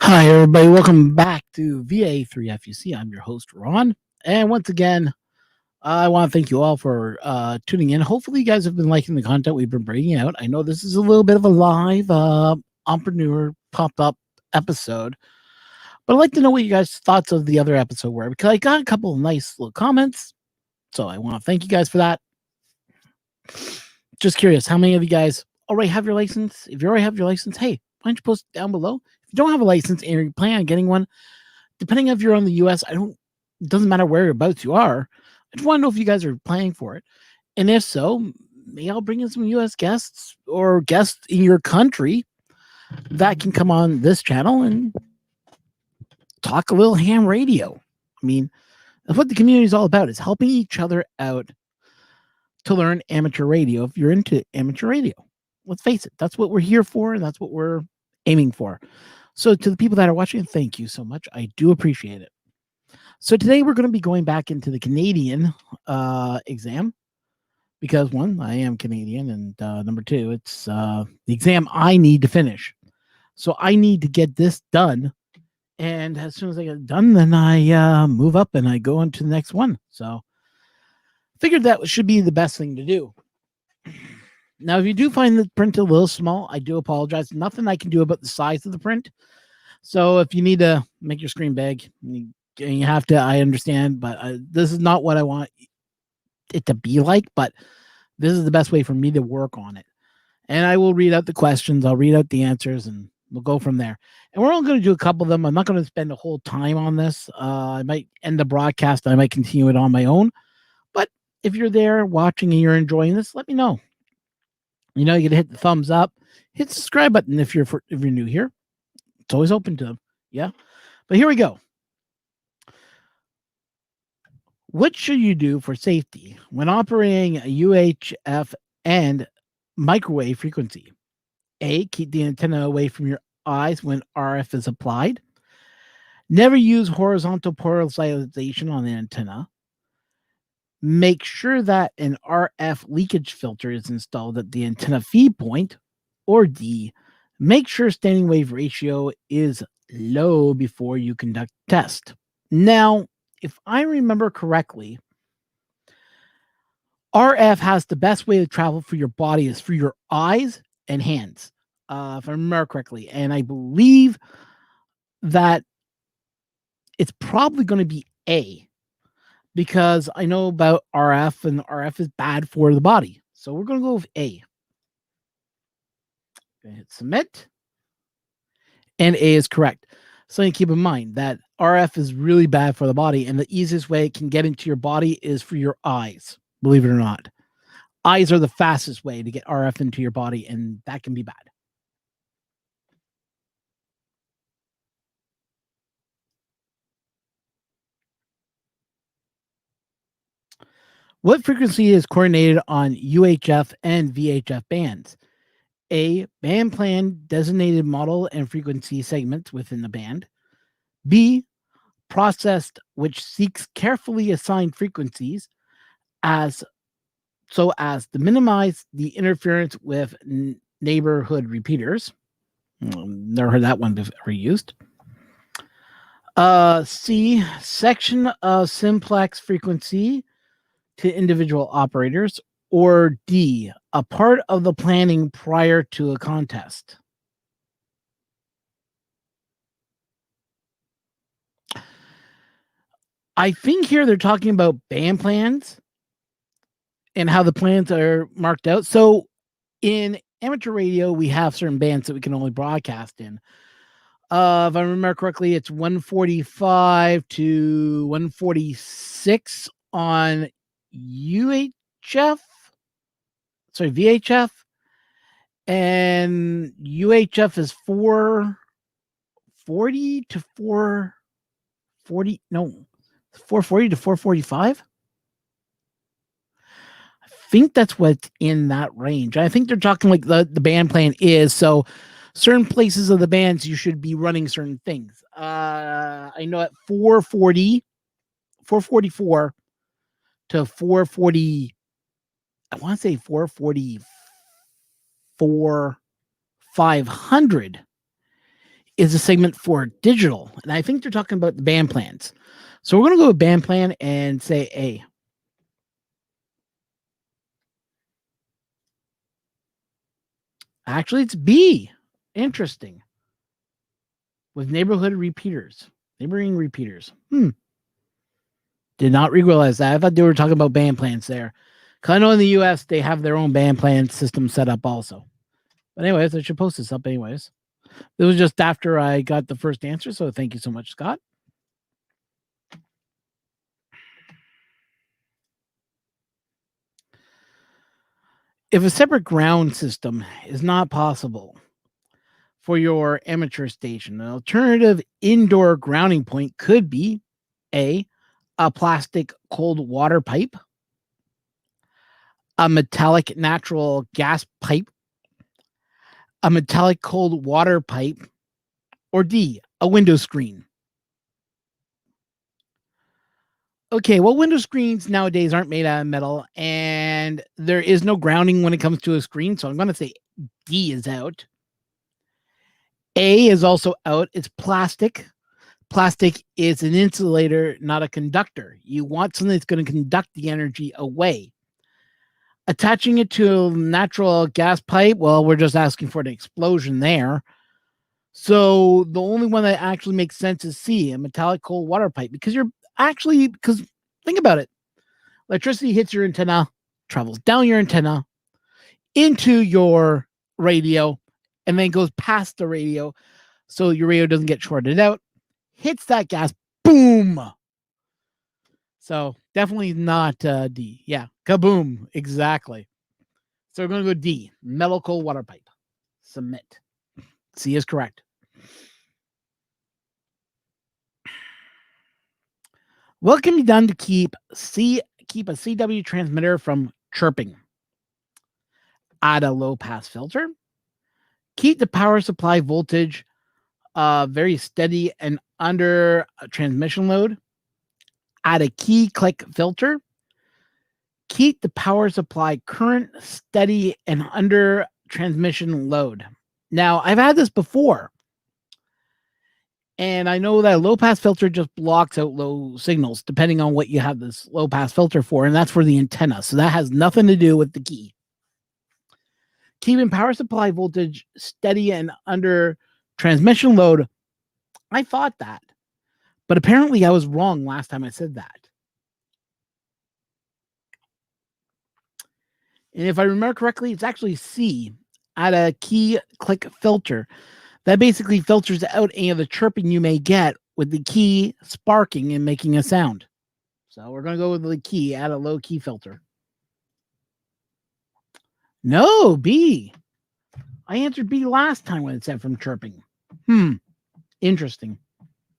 Hi, everybody. Welcome back to VA3FUC. I'm your host, Ron. And once again, I want to thank you all for tuning in. Hopefully, you guys have been liking the content we've been bringing out. I know this is a little bit of a live entrepreneur pop up episode, but I'd like to know what you guys' thoughts of the other episode were because I got a couple of nice little comments. So I want to thank you guys for that. Just curious, how many of you guys already have your license? If you already have your license, hey, why don't you post it down below? If you don't have a license and you plan on getting one, depending if you're on the US, it doesn't matter whereabouts you are. I just want to know if you guys are planning for it. And if so, maybe I'll bring in some US guests or guests in your country that can come on this channel and talk a little ham radio. I mean, that's what the community is all about, is helping each other out to learn amateur radio if you're into amateur radio. Let's face it, that's what we're here for, and that's what we're aiming for. So to the people that are watching, thank you so much. I do appreciate it. So today we're going to be going back into the Canadian exam because, one, I am Canadian, and number two, it's the exam I need to finish. So I need to get this done, and as soon as I get it done, then I move up and I go on to the next one. So figured that should be the best thing to do. Now, if you do find the print a little small, I do apologize. Nothing I can do about the size of the print. So if you need to make your screen big, you have to, I understand, but this is not what I want it to be like, but this is the best way for me to work on it. And I will read out the questions, I'll read out the answers, and we'll go from there. And we're only going to do a couple of them. I'm not going to spend a whole time on this. I might end the broadcast. I might continue it on my own. But if you're there watching and you're enjoying this, let me know. You know, you can hit the thumbs up, hit the subscribe button if you're new here. It's always open to them. Yeah. But here we go. What should you do for safety when operating a UHF and microwave frequency? A, keep the antenna away from your eyes when RF is applied. Never use horizontal polarization on the antenna. Make sure that an RF leakage filter is installed at the antenna feed point. Or D, make sure standing wave ratio is low before you conduct test. Now, if I remember correctly, RF has the best way to travel for your body is through your eyes and hands, if I remember correctly. And I believe that it's probably going to be A, because I know about RF, and RF is bad for the body. So we're going to go with A. Going to hit submit. And A is correct. So you keep in mind that RF is really bad for the body, and the easiest way it can get into your body is through your eyes, believe it or not. Eyes are the fastest way to get RF into your body, and that can be bad. What frequency is coordinated on UHF and VHF bands? A, band plan designated model and frequency segments within the band. B, processed which seeks carefully assigned frequencies as to minimize the interference with neighborhood repeaters. Never heard that one ever used. C, section of simplex frequency to individual operators. Or D, a part of the planning prior to a contest. I think here they're talking about band plans and how the plans are marked out. So in amateur radio, we have certain bands that we can only broadcast in. If I remember correctly, it's 145 to 146 on UHF. Sorry, VHF. And UHF is 440 to 440. No, 440 to 445. I think that's what's in that range. I think they're talking like the band plan is. So certain places of the bands, you should be running certain things. I know at 444 to 440, I want to say 444, 500 is a segment for digital. And I think they're talking about the band plans. So we're going to go with band plan and say A. Actually, it's B. Interesting. With neighboring repeaters. Did not realize that. I thought they were talking about band plans there. Because I know in the US, they have their own band plan system set up also. But anyways, I should post this up anyways. It was just after I got the first answer, so thank you so much, Scott. If a separate ground system is not possible for your amateur station, an alternative indoor grounding point could be A, a plastic cold water pipe, a metallic natural gas pipe, a metallic cold water pipe, or D, a window screen. Okay, well, window screens nowadays aren't made out of metal, and there is no grounding when it comes to a screen, so I'm going to say D is out. A is also out. It's plastic. Plastic is an insulator, not a conductor. You want something that's going to conduct the energy away. Attaching it to a natural gas pipe, well, we're just asking for an explosion there. So the only one that actually makes sense is C, a metallic cold water pipe, because think about it. Electricity hits your antenna, travels down your antenna into your radio, and then goes past the radio. So your radio doesn't get shorted out, hits that gas, boom. So definitely not D. Yeah, kaboom. Exactly. So we're going to go D, metal cold water pipe. Submit. C is correct. What can be done to keep a CW transmitter from chirping? Add a low pass filter. Keep the power supply voltage very steady and under a transmission load. Add a key click filter. Keep the power supply current steady and under transmission load. Now, I've had this before. And I know that a low pass filter just blocks out low signals, depending on what you have this low pass filter for. And that's for the antenna. So that has nothing to do with the key. Keeping power supply voltage steady and under transmission load. I thought that. But apparently I was wrong last time I said that. And if I remember correctly, it's actually C, add a key click filter. That basically filters out any of the chirping you may get with the key sparking and making a sound. So we're going to go with the key, add a low key filter. No, B. I answered B last time when it said from chirping. Interesting.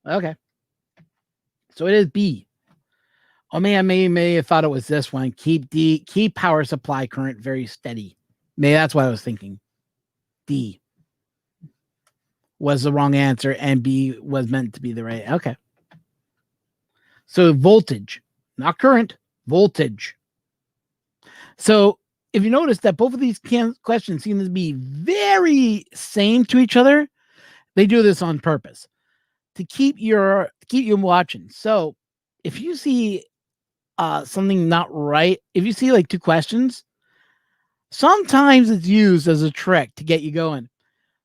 Okay. So it is B. Oh, man, I may have thought it was this one. Keep power supply current very steady. Maybe that's what I was thinking. D was the wrong answer, and B was meant to be the right. Okay. So voltage, not current, voltage. So if you notice that both of these questions seem to be very same to each other, they do this on purpose to keep you watching. So if you see something not right, if you see like two questions, sometimes it's used as a trick to get you going.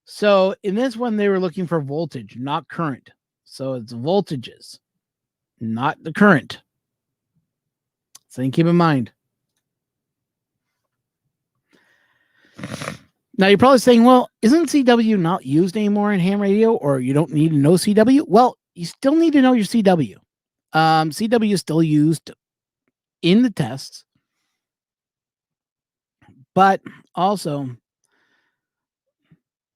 So in this one, they were looking for voltage, not current. So it's voltages, not the current. So keep in mind. Now you're probably saying, well, isn't CW not used anymore in ham radio, or you don't need to know CW? Well, you still need to know your CW. CW is still used in the tests, but also,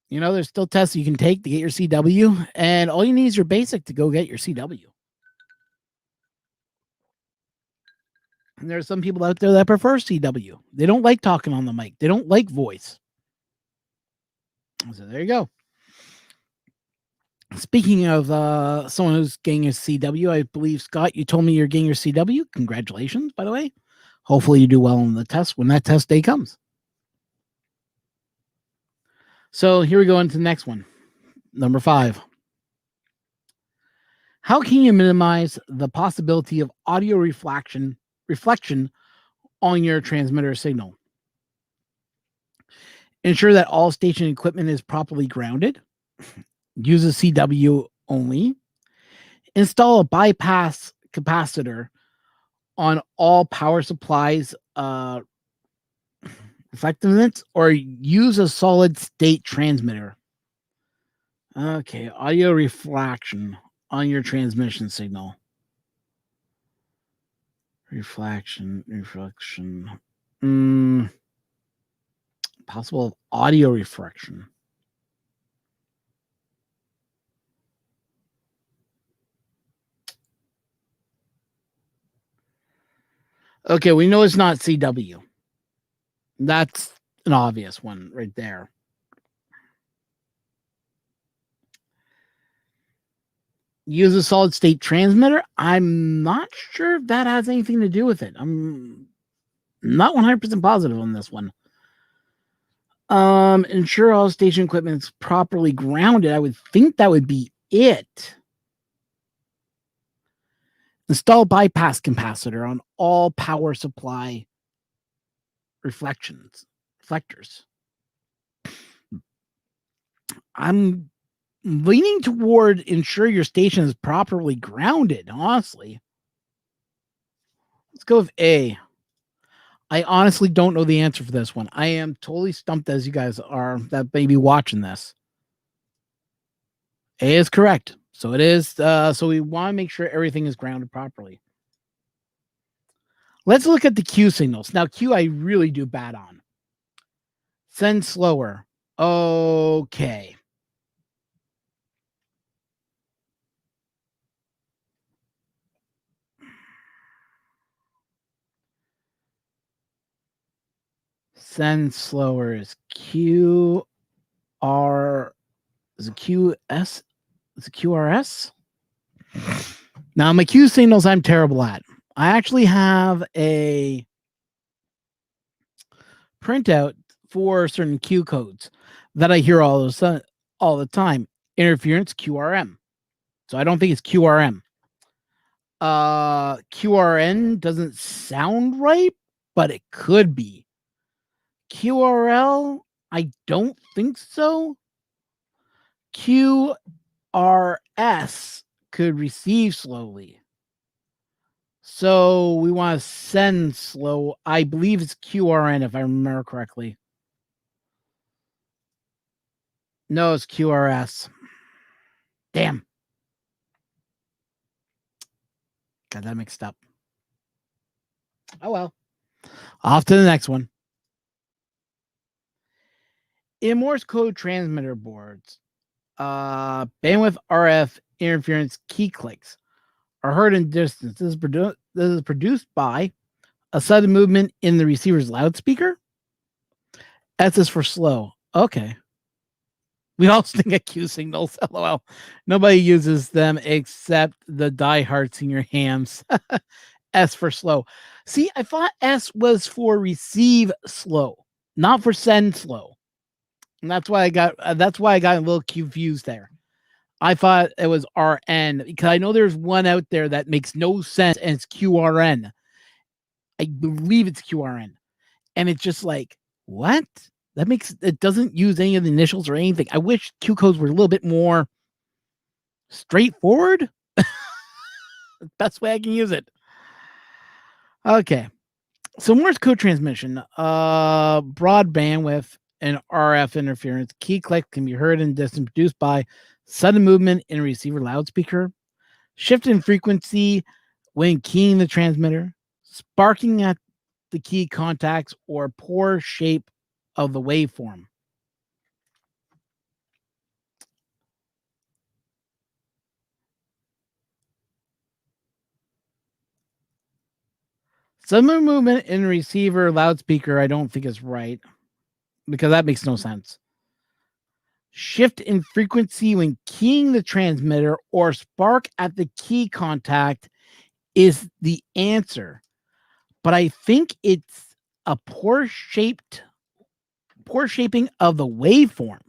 there's still tests you can take to get your CW, and all you need is your basic to go get your CW. And there are some people out there that prefer CW. They don't like talking on the mic. They don't like voice. So there you go. Speaking of someone who's getting your CW, I believe, Scott, you told me you're getting your CW. Congratulations, by the way. Hopefully you do well on the test when that test day comes. So here we go into the next one. Number 5. How can you minimize the possibility of audio reflection on your transmitter signal? Ensure that all station equipment is properly grounded. Use a CW only. Install a bypass capacitor on all power supplies effectiveness, or use a solid state transmitter. Okay, audio reflection on your transmission signal. Reflection. Possible audio reflection. Okay, we know it's not CW. That's an obvious one right there. Use a solid state transmitter. I'm not sure if that has anything to do with it. I'm not 100% positive on this one. Ensure all station equipment is properly grounded. I would think that would be it. Install bypass capacitor on all power supply reflectors. I'm leaning toward ensure your station is properly grounded, honestly. Let's go with A. I honestly don't know the answer for this one. I am totally stumped as you guys are that may be watching this. A is correct. So it is. So we want to make sure everything is grounded properly. Let's look at the Q signals. Now, Q I really do bad on. Send slower. Okay. Send slower is Q R. Is it QS? Is it QRS? Now, my Q signals I'm terrible at. I actually have a printout for certain Q codes that I hear all the time. Interference QRM. So I don't think it's QRM. QRN doesn't sound right, but it could be. QRL, I don't think so. QRS could receive slowly. So we want to send slow. I believe it's QRN if I remember correctly. No, it's QRS. Damn. Got that mixed up. Oh well. Off to the next one. In Morse code transmitter boards, bandwidth RF interference key clicks are heard in distance. This is produced by a sudden movement in the receiver's loudspeaker. S is for slow. Okay. We all sing at Q signals. LOL. Nobody uses them except the diehards in your hams. S for slow. See, I thought S was for receive slow, not for send slow. And that's why I got a little confused there. I thought it was RN because I know there's one out there that makes no sense and it's QRN. I believe it's QRN. And it's just like, what? It doesn't use any of the initials or anything. I wish Q codes were a little bit more straightforward. Best way I can use it. Okay. So Morse code transmission, broad bandwidth and RF interference. Key click can be heard in distance produced by sudden movement in a receiver loudspeaker, shift in frequency when keying the transmitter, sparking at the key contacts, or poor shape of the waveform. Sudden movement in receiver loudspeaker, I don't think is right because that makes no sense. Shift in frequency when keying the transmitter or spark at the key contact is the answer. But I think it's a poor shaping of the waveform.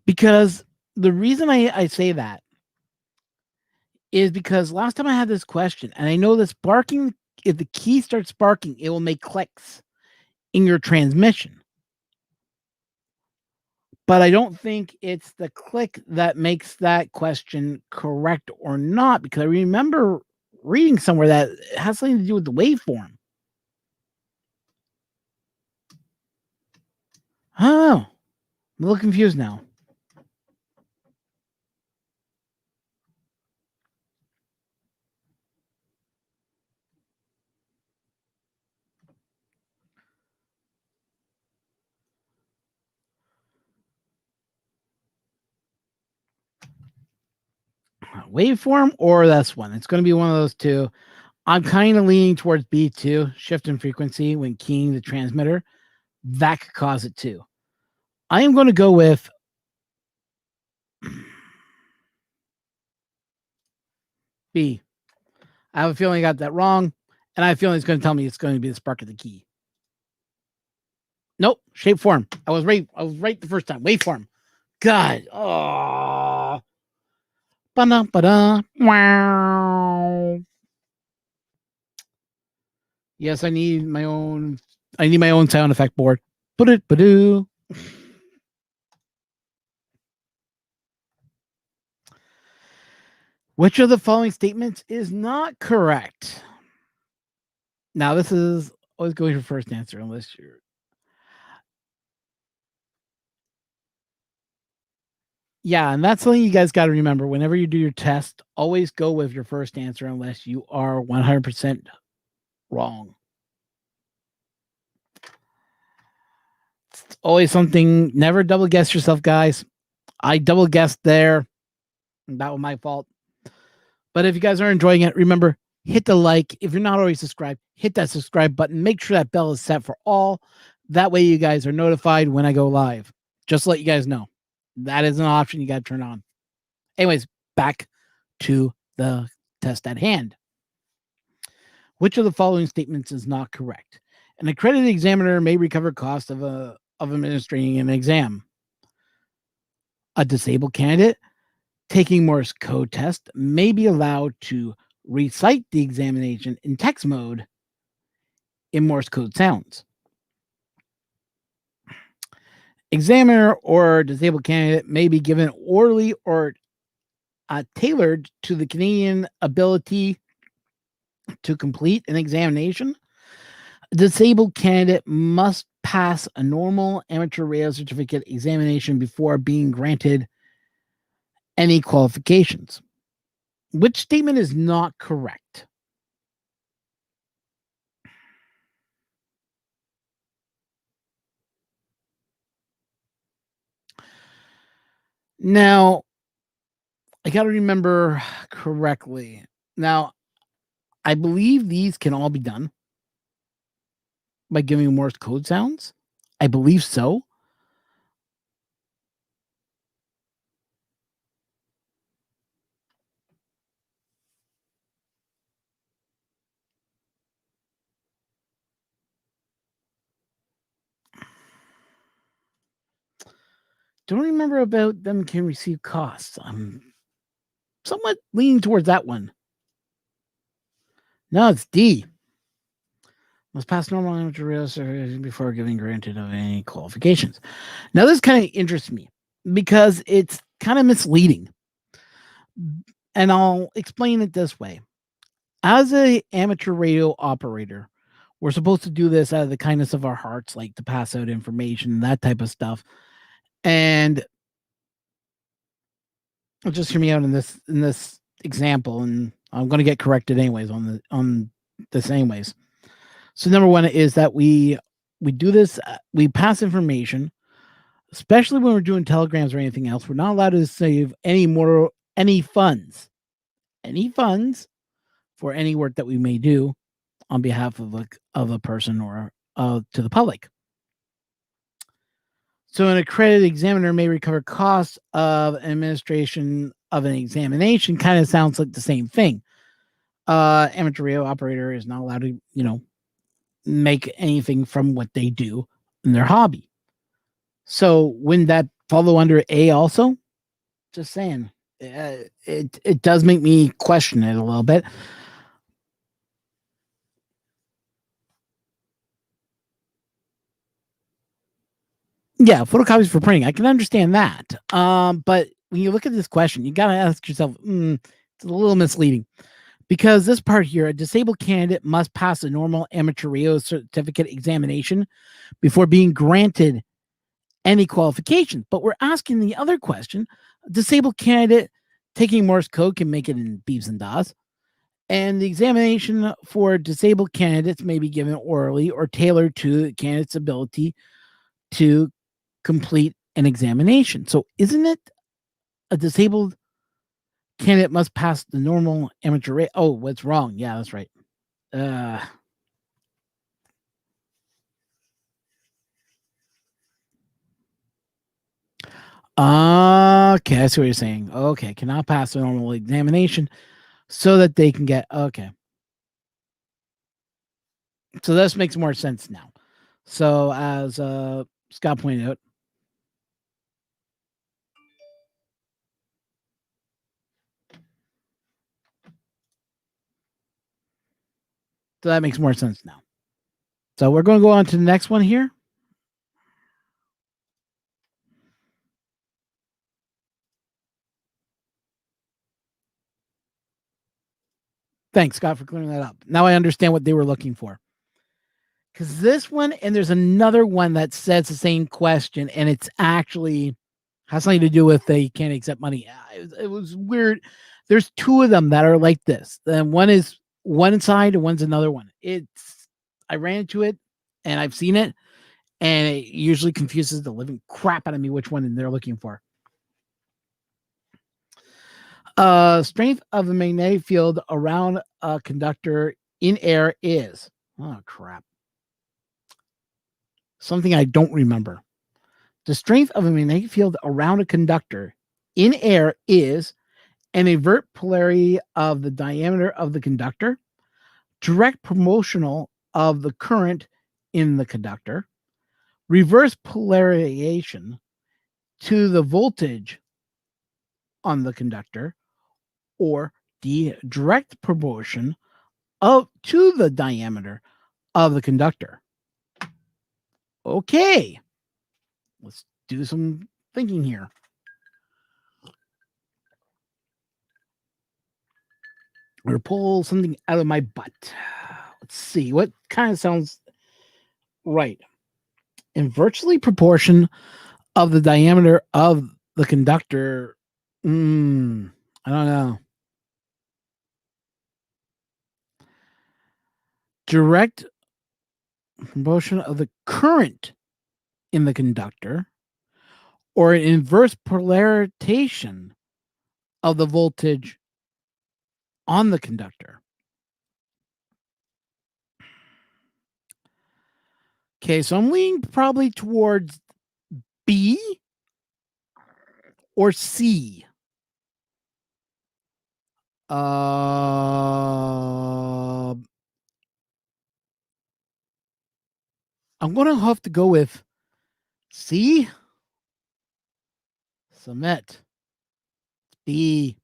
Because the reason I say that is because last time I had this question, and I know that sparking, if the key starts sparking, it will make clicks in your transmission. But I don't think it's the click that makes that question correct or not, because I remember reading somewhere that it has something to do with the waveform. Oh, I'm a little confused now. Waveform or this one. It's going to be one of those two. I'm kind of leaning towards B2, shift in frequency when keying the transmitter. That could cause it too. I am going to go with B. I have a feeling I got that wrong, and I have a feeling it's going to tell me it's going to be the spark of the key. Nope, shape form. I was right the first time. Waveform. God. Oh. Ba-da, ba-da. Wow. Yes, I need my own sound effect board. Put it ba-doo. Which of the following statements is not correct? Now, this is always go with your first answer unless you're. Yeah, and that's something you guys got to remember. Whenever you do your test, always go with your first answer unless you are 100% wrong. It's always something. Never double guess yourself, guys. I double guessed there. That was my fault. But if you guys are enjoying it, remember, hit the like. If you're not already subscribed, hit that subscribe button. Make sure that bell is set for all. That way you guys are notified when I go live. Just to let you guys know. That is an option you got to turn on. Anyways, back to the test at hand. Which of the following statements is not correct? An accredited examiner may recover costs of administering an exam. A disabled candidate taking Morse code test may be allowed to recite the examination in text mode in Morse code sounds. Examiner or disabled candidate may be given orally or tailored to the Canadian ability to complete an examination. A disabled candidate must pass a normal amateur radio certificate examination before being granted any qualifications. Which statement is not correct? Now, I got to remember correctly. Now, I believe these can all be done by giving Morse code sounds. I believe so. Don't remember about them can receive costs. I'm somewhat leaning towards that one. No, it's D. Must pass normal amateur radio certificate before giving granted of any qualifications. Now, this kind of interests me because it's kind of misleading. And I'll explain it this way. As an amateur radio operator, we're supposed to do this out of the kindness of our hearts, like to pass out information, that type of stuff. And just hear me out in this example, and I'm going to get corrected anyways on this anyways. So number one is that we do this, we pass information, especially when we're doing telegrams or anything else. We're not allowed to save any funds for any work that we may do on behalf of a person or to the public. So an accredited examiner may recover costs of administration of an examination. Kind of sounds like the same thing. Amateur radio operator is not allowed to, make anything from what they do in their hobby. So when that follow under A also. Just saying. It does make me question it a little bit. Yeah, photocopies for printing. I can understand that. But when you look at this question, you got to ask yourself, it's a little misleading. Because this part here, a disabled candidate must pass a normal amateur radio certificate examination before being granted any qualifications. But we're asking the other question, a disabled candidate taking Morse code can make it in beeps and dahs. And the examination for disabled candidates may be given orally or tailored to the candidate's ability to complete an examination. So isn't it a disabled candidate must pass the normal amateur rate? Oh, what's wrong? Yeah, that's right. Okay, I see what you're saying. Okay, cannot pass the normal examination so that they can get, okay. So this makes more sense now. So as Scott pointed out, so that makes more sense now. So we're going to go on to the next one here. Thanks, Scott, for clearing that up. Now I understand what they were looking for. Because this one, and there's another one that says the same question, and it's actually has something to do with they can't accept money. It was weird. There's two of them that are like this. Then one is one side and one's another one. I ran into it and I've seen it, and it usually confuses the living crap out of me which one they're looking for. Strength of the magnetic field around a conductor in air is, oh crap, something I don't remember. The strength of a magnetic field around a conductor in air is an invert polarity of the diameter of the conductor, direct proportional of the current in the conductor, reverse polarization to the voltage on the conductor, or the direct proportion to the diameter of the conductor. Okay, let's do some thinking here. I'm going to pull something out of my butt. Let's see what kind of sounds right. Inversely proportion of the diameter of the conductor. I don't know. Direct proportion of the current in the conductor, or an inverse polarization of the voltage on the conductor. Okay, so I'm leaning probably towards B or C. I'm going to have to go with C. Submit. B.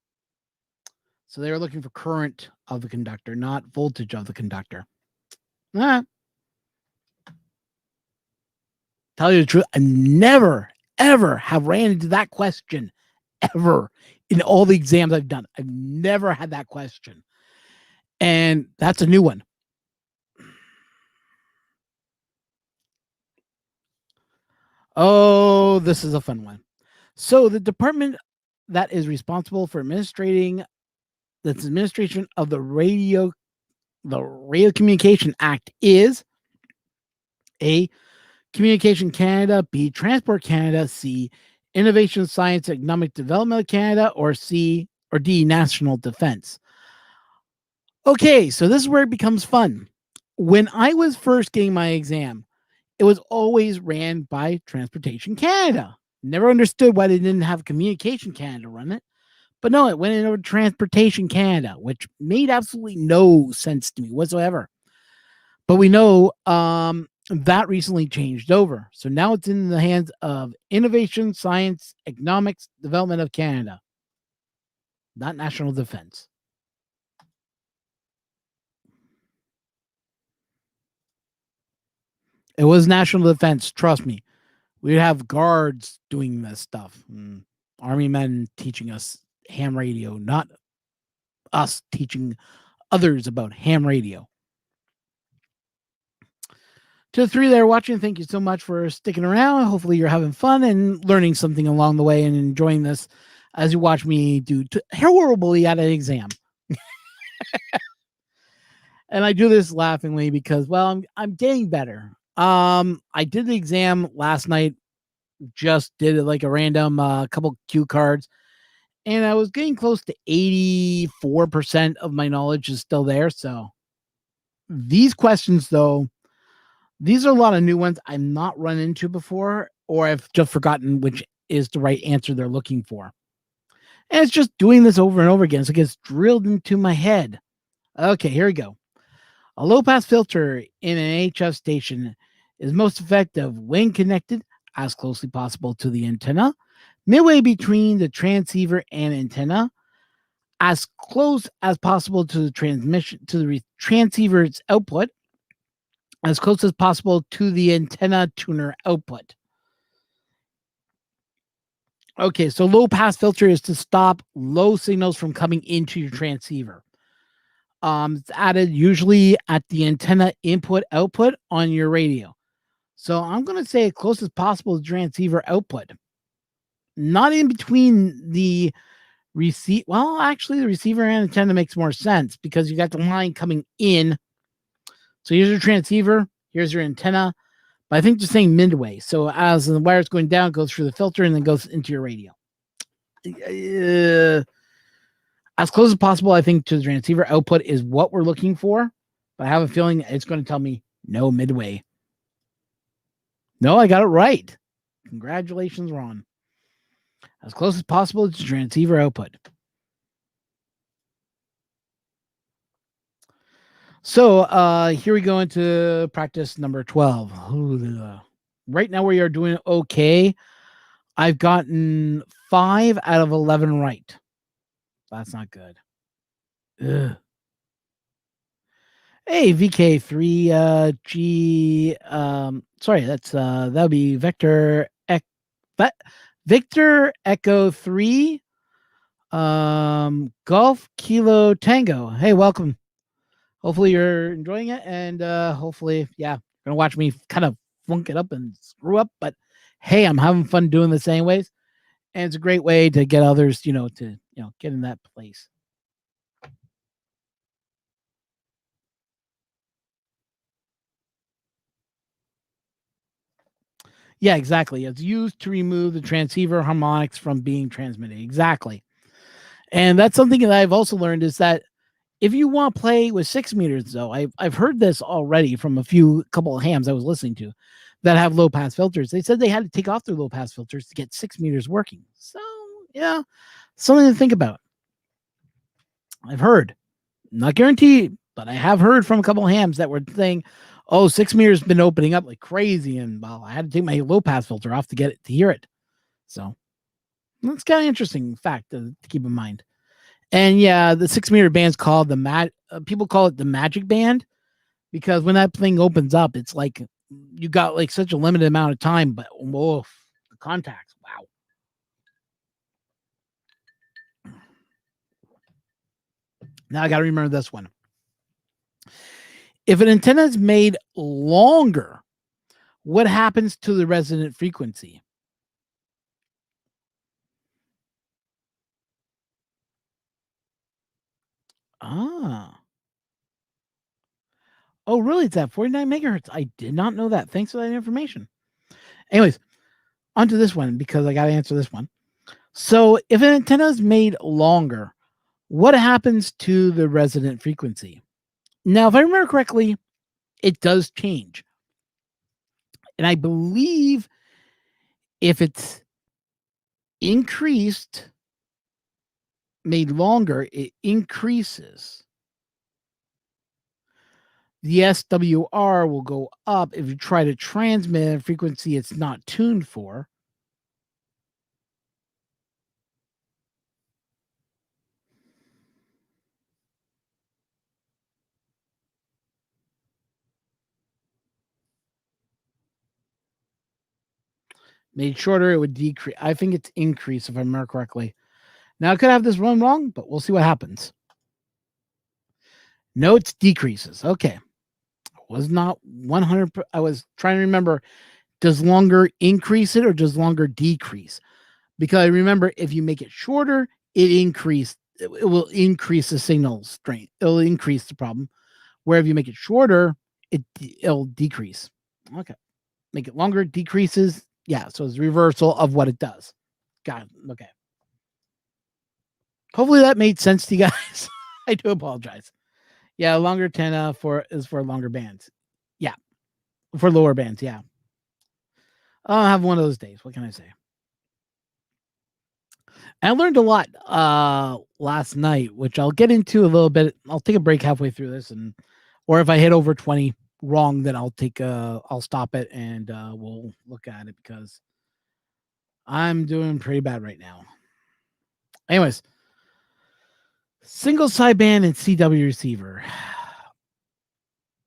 So they were looking for current of the conductor, not voltage of the conductor. Tell you the truth, I never, ever have ran into that question, ever, in all the exams I've done. I've never had that question. And that's a new one. Oh, this is a fun one. So the department that is responsible for administration of the Radio Communication Act is A, Communication Canada, B, Transport Canada, C, Innovation, Science, Economic Development Canada, or C or D, National Defense. Okay, so this is where it becomes fun. When I was first getting my exam, it was always ran by Transportation Canada. Never understood why they didn't have Communication Canada run it. But no, it went into Transportation Canada, which made absolutely no sense to me whatsoever. But we know that recently changed over. So now it's in the hands of Innovation, Science, Economics, Development of Canada, not National Defense. It was National Defense, trust me. We'd have guards doing this stuff. Army men teaching us ham radio, not us teaching others about ham radio. To the three that are watching, thank you so much for sticking around. Hopefully you're having fun and learning something along the way and enjoying this as you watch me do horribly at an exam. And I do this laughingly because, well, I'm getting better. I did the exam last night, just did it like a random couple cue cards, and I was getting close to 84% of my knowledge is still there. So these questions, though, these are a lot of new ones I'm not run into before, or I've just forgotten which is the right answer they're looking for. And it's just doing this over and over again. So it gets drilled into my head. Okay, here we go. A low-pass filter in an HF station is most effective when connected as closely possible to the antenna, midway between the transceiver and antenna, as close as possible to the transmission to the transceiver's output, as close as possible to the antenna tuner output. Okay, so low-pass filter is to stop low signals from coming into your transceiver. It's added usually at the antenna input output on your radio. So I'm going to say as close as possible to transceiver output. Not in between the receive. Well, actually, the receiver and antenna makes more sense because you got the line coming in. So here's your transceiver, here's your antenna. But I think just saying midway. So as the wire's going down, it goes through the filter and then goes into your radio. As close as possible, I think, to the transceiver output is what we're looking for. But I have a feeling it's going to tell me no midway. No, I got it right. Congratulations, Ron. As close as possible to transceiver output. So here we go into practice number 12. Right now we are doing okay. I've gotten 5 out of 11 right. That's not good. Ugh. Hey, VK3G. Sorry, that's that'll be Vector Victor Echo 3 Golf Kilo Tango. Hey, welcome. Hopefully you're enjoying it, and hopefully, yeah, you're gonna watch me kind of flunk it up and screw up, but hey, I'm having fun doing this anyways. And it's a great way to get others, to get in that place. Yeah, exactly. It's used to remove the transceiver harmonics from being transmitted. Exactly. And that's something that I've also learned is that if you want to play with 6 meters, though, I've heard this already from a couple of hams I was listening to that have low pass filters. They said they had to take off their low pass filters to get 6 meters working. So, yeah, something to think about. I've heard, not guaranteed, but I have heard from a couple of hams that were saying, oh, 6 meters been opening up like crazy. And well, I had to take my low pass filter off to get it to hear it. So that's kind of interesting fact to keep in mind. And yeah, the 6 meter band's called people call it the magic band because when that thing opens up, it's like you got like such a limited amount of time, but the contacts, wow. Now I got to remember this one. If an antenna is made longer, what happens to the resonant frequency? Ah. Oh, really? It's at 49 megahertz. I did not know that. Thanks for that information. Anyways, onto this one because I got to answer this one. So, if an antenna is made longer, what happens to the resonant frequency? Now, if I remember correctly, it does change. And I believe if it's increased, made longer, it increases. The SWR will go up if you try to transmit a frequency it's not tuned for. Made shorter, it would decrease. I think it's increase if I remember correctly. Now I could have this one wrong, but we'll see what happens. No, it's decreases. Okay. Was not 100. I was trying to remember, does longer increase it or does longer decrease? Because I remember if you make it shorter, it will increase the signal strength. It'll increase the problem. Where if you make it shorter, it'll decrease. Okay. Make it longer, decreases. Yeah, so it's reversal of what it does. Got it. Okay. Hopefully that made sense to you guys. I do apologize. Yeah, longer antenna is for longer bands. Yeah, for lower bands. Yeah, I'll have one of those days. What can I say? I learned a lot last night, which I'll get into a little bit. I'll take a break halfway through this, or if I hit over 20 wrong, then I'll stop it and we'll look at it because I'm doing pretty bad right now. Anyways, single sideband and CW receiver.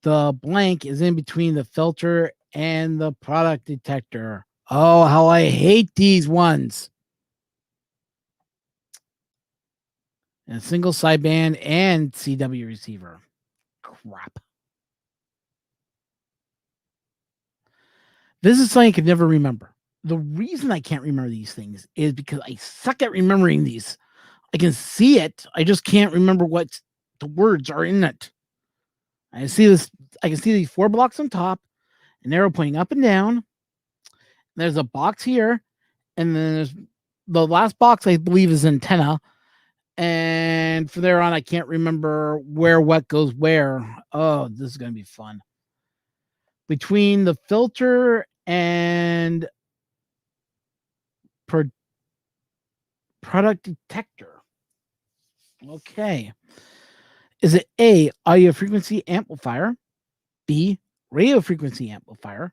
The blank is in between the filter and the product detector. Oh, how I hate these ones. And single sideband and CW receiver. Crap. This is something I could never remember. The reason I can't remember these things is because I suck at remembering these. I can see it. I just can't remember what the words are in it. I see this. I can see these 4 blocks on top, an arrow pointing up and down. There's a box here, and then there's the last box. I believe is antenna, and from there on, I can't remember where what goes where. Oh, this is gonna be fun. Between the filter and product detector. Okay. Is it A, audio frequency amplifier, B, radio frequency amplifier,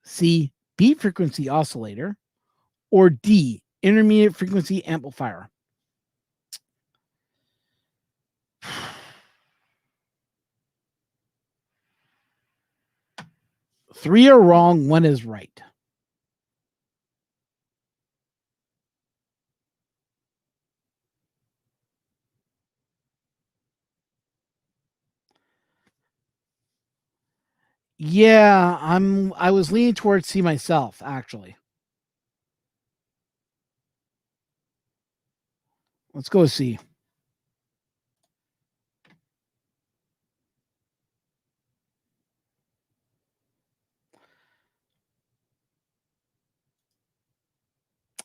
C, beat frequency oscillator, or D, intermediate frequency amplifier? Three are wrong, one is right. Yeah, I was leaning towards C myself, actually. Let's go with C.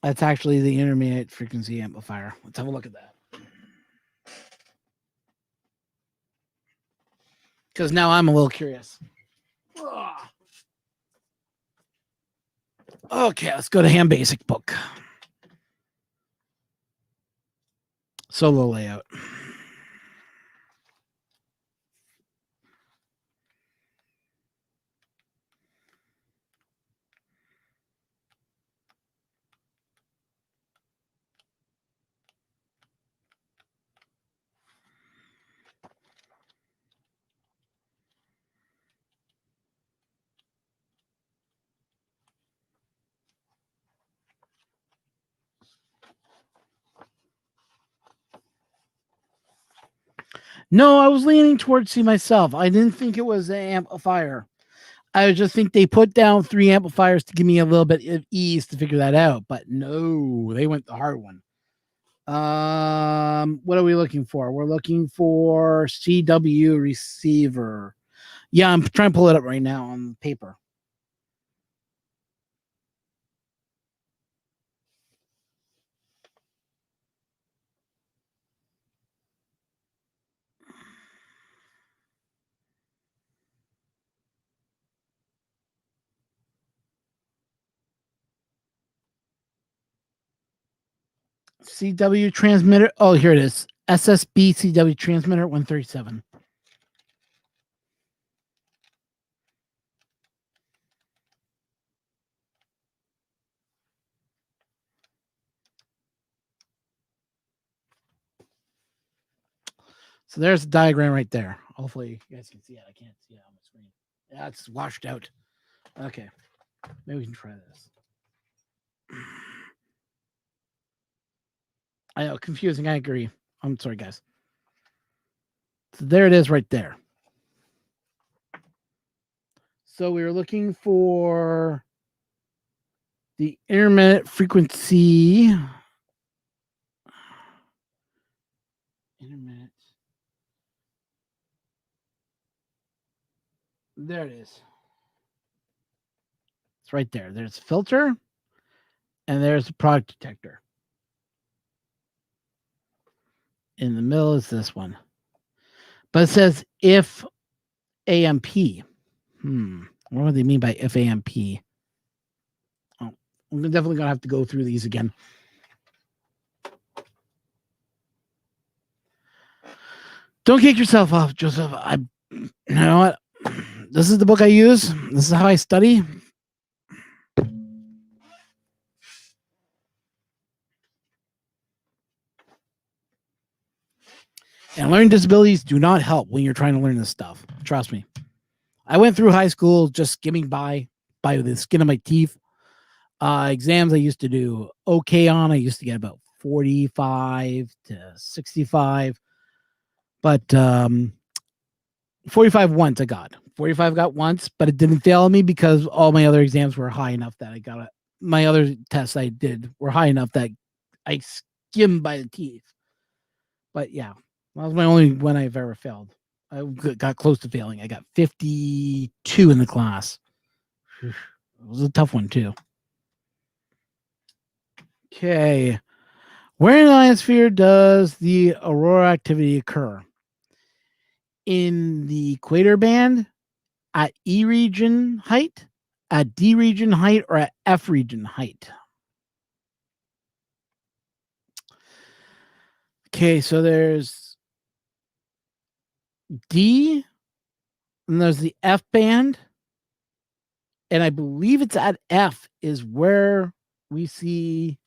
That's actually the intermediate frequency amplifier. Let's have a look at that. Because now I'm a little curious. Okay, let's go to Ham Basic book. Solo layout. No, I was leaning towards C myself. I didn't think it was an amplifier. I just think they put down 3 amplifiers to give me a little bit of ease to figure that out. But no, they went the hard one. What are we looking for? We're looking for CW receiver. Yeah, I'm trying to pull it up right now on paper. CW transmitter. Oh, here it is. SSB CW transmitter 137. So there's the diagram right there. Hopefully you guys can see it. I can't see it on the screen. Yeah, it's washed out. Okay. Maybe we can try this. I know, confusing. I agree. I'm sorry, guys. So there it is right there. So we were looking for the intermittent frequency. Intermittent. There it is. It's right there. There's a filter and there's a product detector. In the middle is this one. But it says if AMP. What do they mean by if AMP? Oh, I'm definitely going to have to go through these again. Don't kick yourself off, Joseph. You know what? This is the book I use. This is how I study. And learning disabilities do not help when you're trying to learn this stuff. Trust me. I went through high school just skimming by the skin of my teeth. Exams I used to do okay on. I used to get about 45 to 65. But 45 once I got. 45 got once, but it didn't fail me because all my other exams were high enough that I got it. My other tests I did were high enough that I skimmed by the teeth. But yeah, that was my only one I've ever failed. I got close to failing. I got 52 in the class. It was a tough one too. Okay. Where in the ionosphere does the aurora activity occur? In the equator band, at E region height, at D region height, or at F region height? Okay, so there's D, and there's the F band, and I believe it's at F is where we see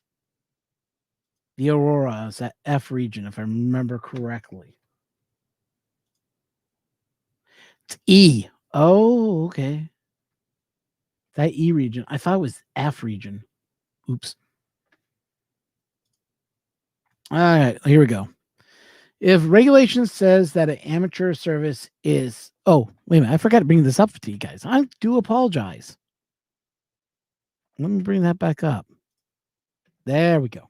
the aurora. Is that F region, if I remember correctly. It's E. Oh, okay. That E region. I thought it was F region. Oops. All right, here we go. If regulation says that an amateur service is... Oh, wait a minute. I forgot to bring this up to you guys. I do apologize. Let me bring that back up. There we go.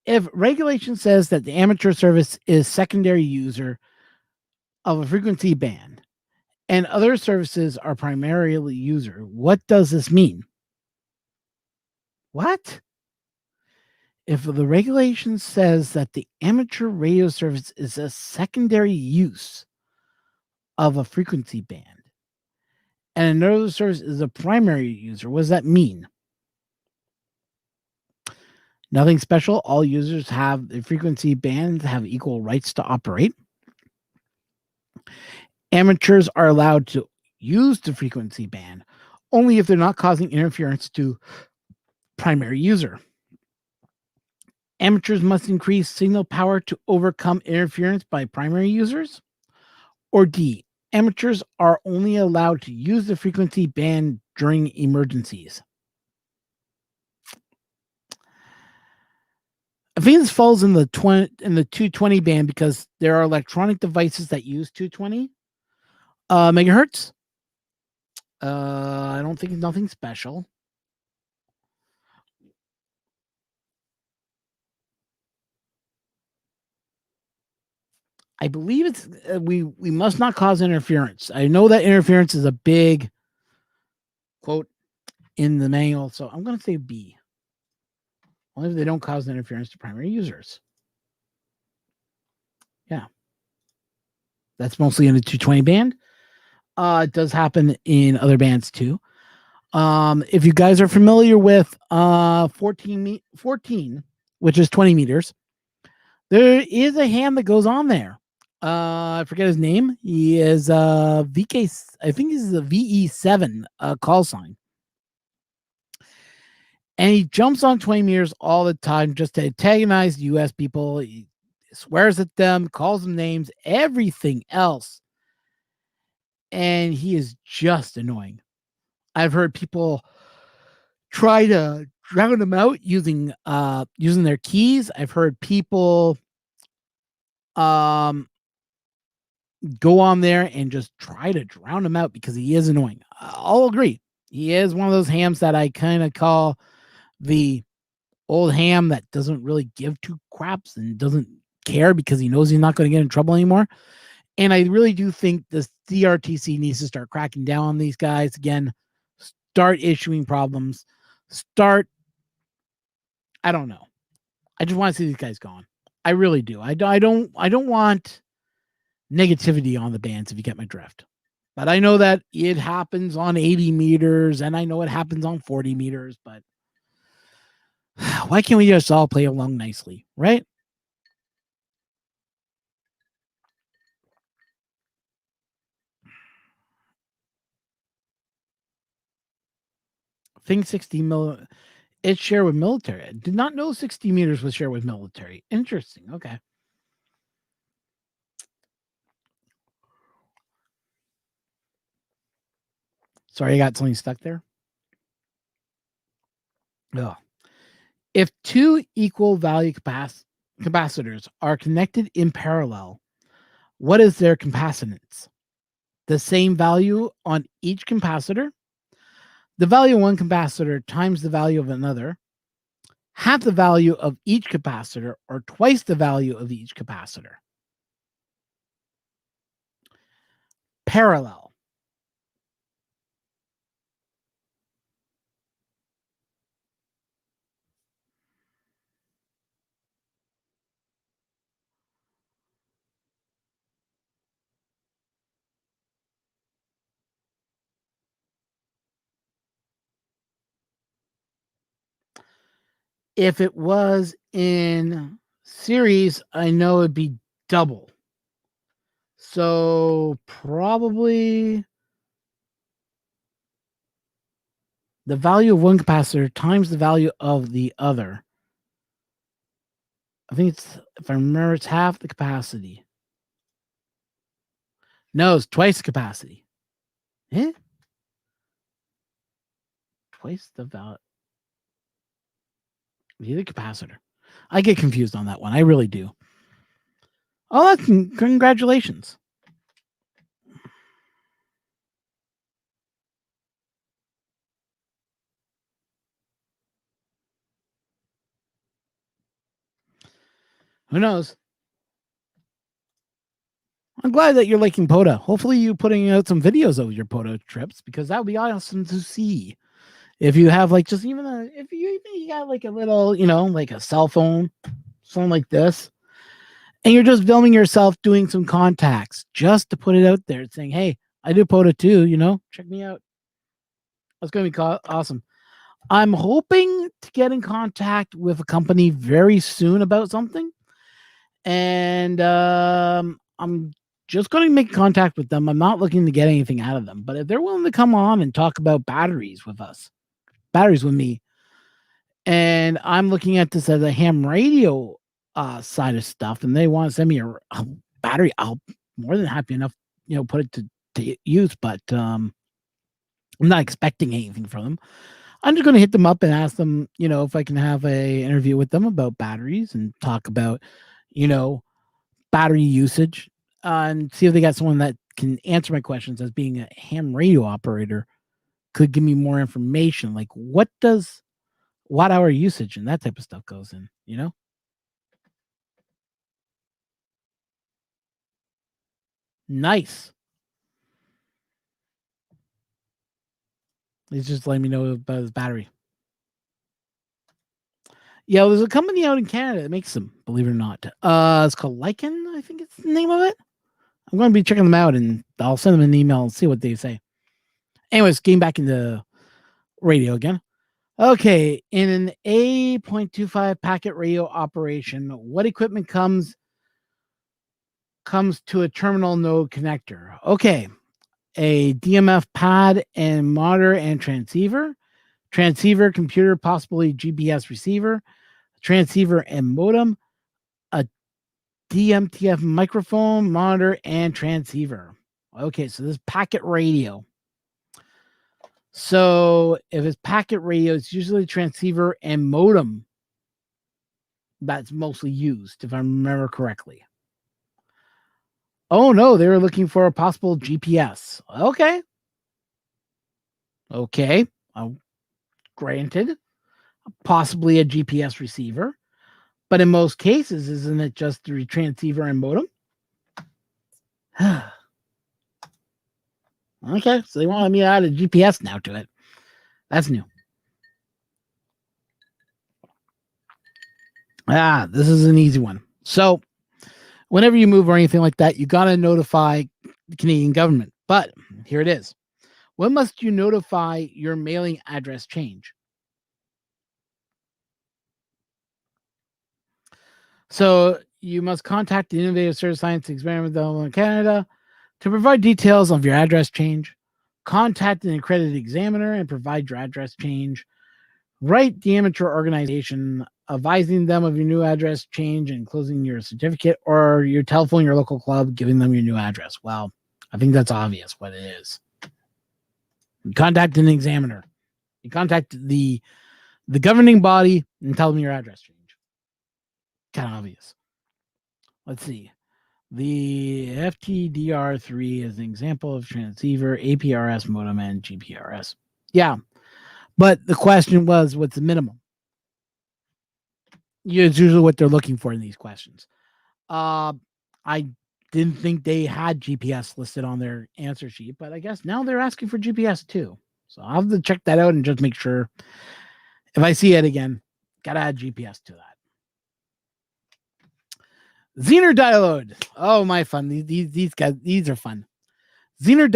If regulation says that the amateur service is secondary user of a frequency band and other services are primarily user, what does this mean? What? If the regulation says that the amateur radio service is a secondary use of a frequency band and another service is a primary user, what does that mean? Nothing special. All users have the frequency band, have equal rights to operate. Amateurs are allowed to use the frequency band only if they're not causing interference to primary user. Amateurs must increase signal power to overcome interference by primary users. Or D, amateurs are only allowed to use the frequency band during emergencies. I think this falls in the 220 band because there are electronic devices that use 220 megahertz. I don't think it's nothing special. I believe it's we must not cause interference. I know that interference is a big quote in the manual, so I'm going to say B. Only if they don't cause interference to primary users. Yeah. That's mostly in the 220 band. It does happen in other bands too. If you guys are familiar with 14, which is 20 meters, there is a hand that goes on there. I forget his name. He is VK. I think he's a VE7 call sign. And he jumps on 20 meters all the time just to antagonize US people. He swears at them, calls them names, everything else. And he is just annoying. I've heard people try to drown him out using their keys. I've heard people go on there and just try to drown him out because he is annoying. I'll agree. He is one of those hams that I kind of call the old ham that doesn't really give two craps and doesn't care because he knows he's not going to get in trouble anymore. And I really do think the CRTC needs to start cracking down on these guys again, start issuing problems, I don't know. I just want to see these guys gone. I really do. I don't want negativity on the bands, if you get my drift. But I know that it happens on 80 meters and I know it happens on 40 meters, but why can't we just all play along nicely, right? I think 60 mil, it's shared with military. I did not know 60 meters was shared with military. Interesting. Okay. Sorry, I got something stuck there. Ugh. If two equal value capacitors are connected in parallel, what is their capacitance? The same value on each capacitor, the value of one capacitor times the value of another, half the value of each capacitor, or twice the value of each capacitor. Parallel. If it was in series, I know it'd be double. So probably the value of one capacitor times the value of the other. I think it's, if I remember, it's half the capacity. No, it's twice the capacity. Eh? Twice the value. The capacitor. I get confused on that one. I really do. Oh, that's congratulations. Who knows? I'm glad that you're liking POTA. Hopefully, you putting out some videos of your POTA trips because that would be awesome to see. If you have like just even if you got like a little, like a cell phone, something like this, and you're just filming yourself doing some contacts just to put it out there, saying, "Hey, I do POTA too. Check me out." That's going to be awesome. I'm hoping to get in contact with a company very soon about something. And I'm just going to make contact with them. I'm not looking to get anything out of them. But if they're willing to come on and talk about batteries with me, and I'm looking at this as a ham radio side of stuff, and they want to send me a battery, I'll more than happy enough, put it to use. But I'm not expecting anything from them. I'm just going to hit them up and ask them, if I can have a interview with them about batteries and talk about, battery usage, and see if they got someone that can answer my questions as being a ham radio operator, could give me more information. Like, what does watt hour usage and that type of stuff goes in, Nice. He's just letting me know about his battery. Yeah, there's a company out in Canada that makes them, believe it or not. It's called Lycan, I think it's the name of it. I'm going to be checking them out, and I'll send them an email and see what they say. Anyways, getting back into radio again. Okay, in an A.25 packet radio operation, what equipment comes to a terminal node connector? Okay, a DMF pad and monitor and transceiver, computer, possibly GPS receiver, transceiver and modem, a DMTF microphone, monitor, and transceiver. Okay, so this packet radio. So if it's packet radio, it's usually transceiver and modem that's mostly used, if I remember correctly. Oh no, they were looking for a possible GPS. Okay. Granted, possibly a GPS receiver. But in most cases, isn't it just the transceiver and modem? Okay, so they wanted me to add a GPS now to it. That's new. This is an easy one. So whenever you move or anything like that, you got to notify the Canadian government. But here it is. When must you notify your mailing address change? So you must contact the Innovative Service Science Experiment Development Canada to provide details of your address change, contact an accredited examiner and provide your address change, write the amateur organization advising them of your new address change and closing your certificate, or your telephone your local club giving them your new address. Well, I think that's obvious what it is. You contact an examiner. You contact the governing body and tell them your address change. Kind of obvious. Let's see. The FTDR3 is an example of transceiver, APRS modem, and GPRS. Yeah, but the question was, what's the minimum? Yeah, it's usually what they're looking for in these questions. I didn't think they had GPS listed on their answer sheet, but I guess now they're asking for GPS too. So I'll have to check that out and just make sure if I see it again, gotta add GPS to that. Zener Diode. Oh, my fun. These guys, these are fun. Zener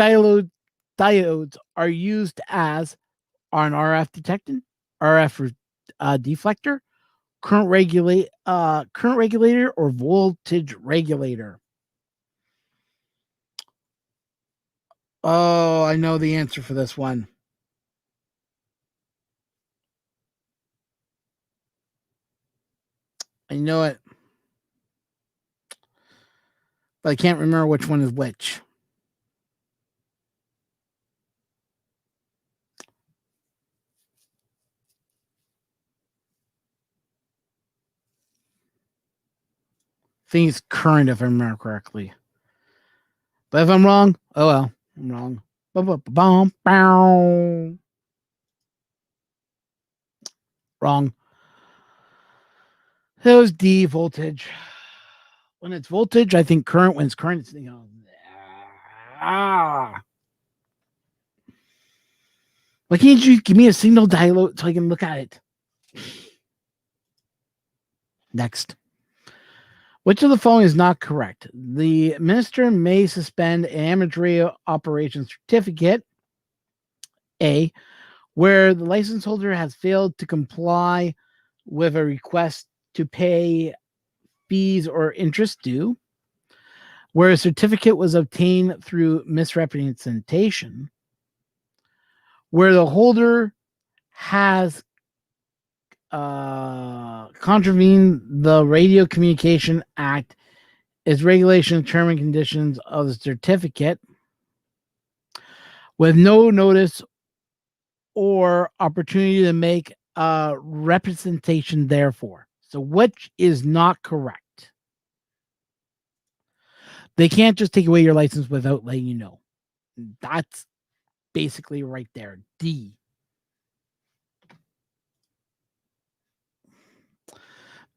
diodes are used as an RF detectant, RF deflector, current regulator, or voltage regulator. Oh, I know the answer for this one. I know it, but I can't remember which one is which. I think it's current, if I remember correctly. But if I'm wrong, oh well, I'm wrong. Wrong. It was D, voltage. When it's voltage, I think current. When it's current, it's Why can't you give me a signal diode so I can look at it? Next. Which of the following is not correct? The minister may suspend an amateur radio operation certificate, A, where the license holder has failed to comply with a request to pay fees or interest due, where a certificate was obtained through misrepresentation, where the holder has contravened the Radio Communication Act, its regulation, term and conditions of the certificate, with no notice or opportunity to make a representation therefore. So which is not correct? They can't just take away your license without letting you know. That's basically right there. D.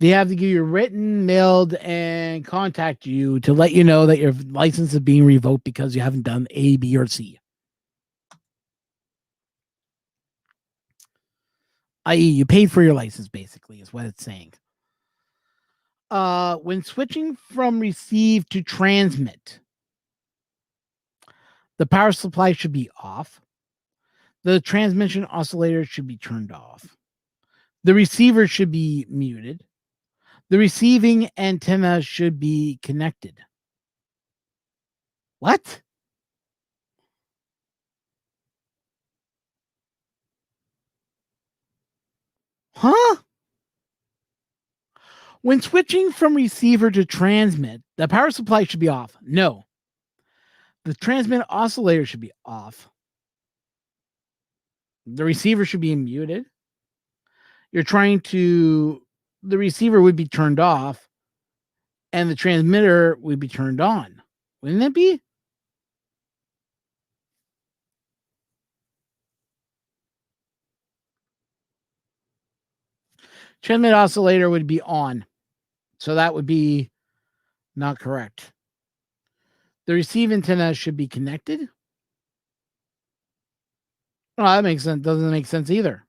They have to give you written, mailed, and contact you to let you know that your license is being revoked because you haven't done A, B, or C. I.e., you paid for your license, basically, is what it's saying. When switching from receive to transmit, the power supply should be off. The transmission oscillator should be turned off. The receiver should be muted. The receiving antenna should be connected. What? Huh? When switching from receiver to transmit, the power supply should be off. No. The transmit oscillator should be off. The receiver should be muted. The receiver would be turned off and the transmitter would be turned on. Wouldn't it be? Transmit oscillator would be on. So that would be not correct. The receive antenna should be connected. Oh, that makes sense. Doesn't make sense either.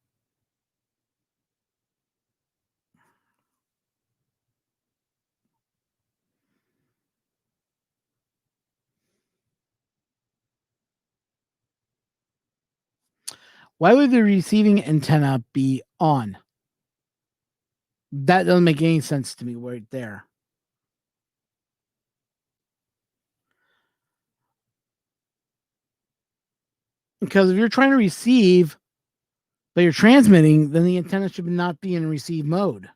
Why would the receiving antenna be on? That doesn't make any sense to me right there. Because if you're trying to receive, but you're transmitting, then the antenna should not be in receive mode.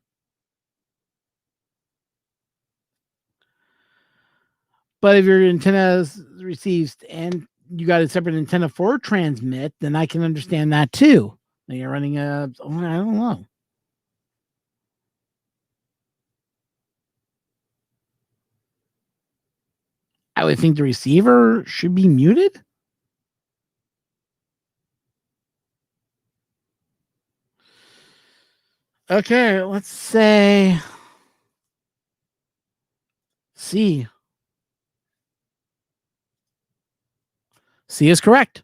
But if your antenna receives and you got a separate antenna for transmit, then I can understand that too. Then you're running I don't know. I would think the receiver should be muted. Okay, let's say C. C is correct.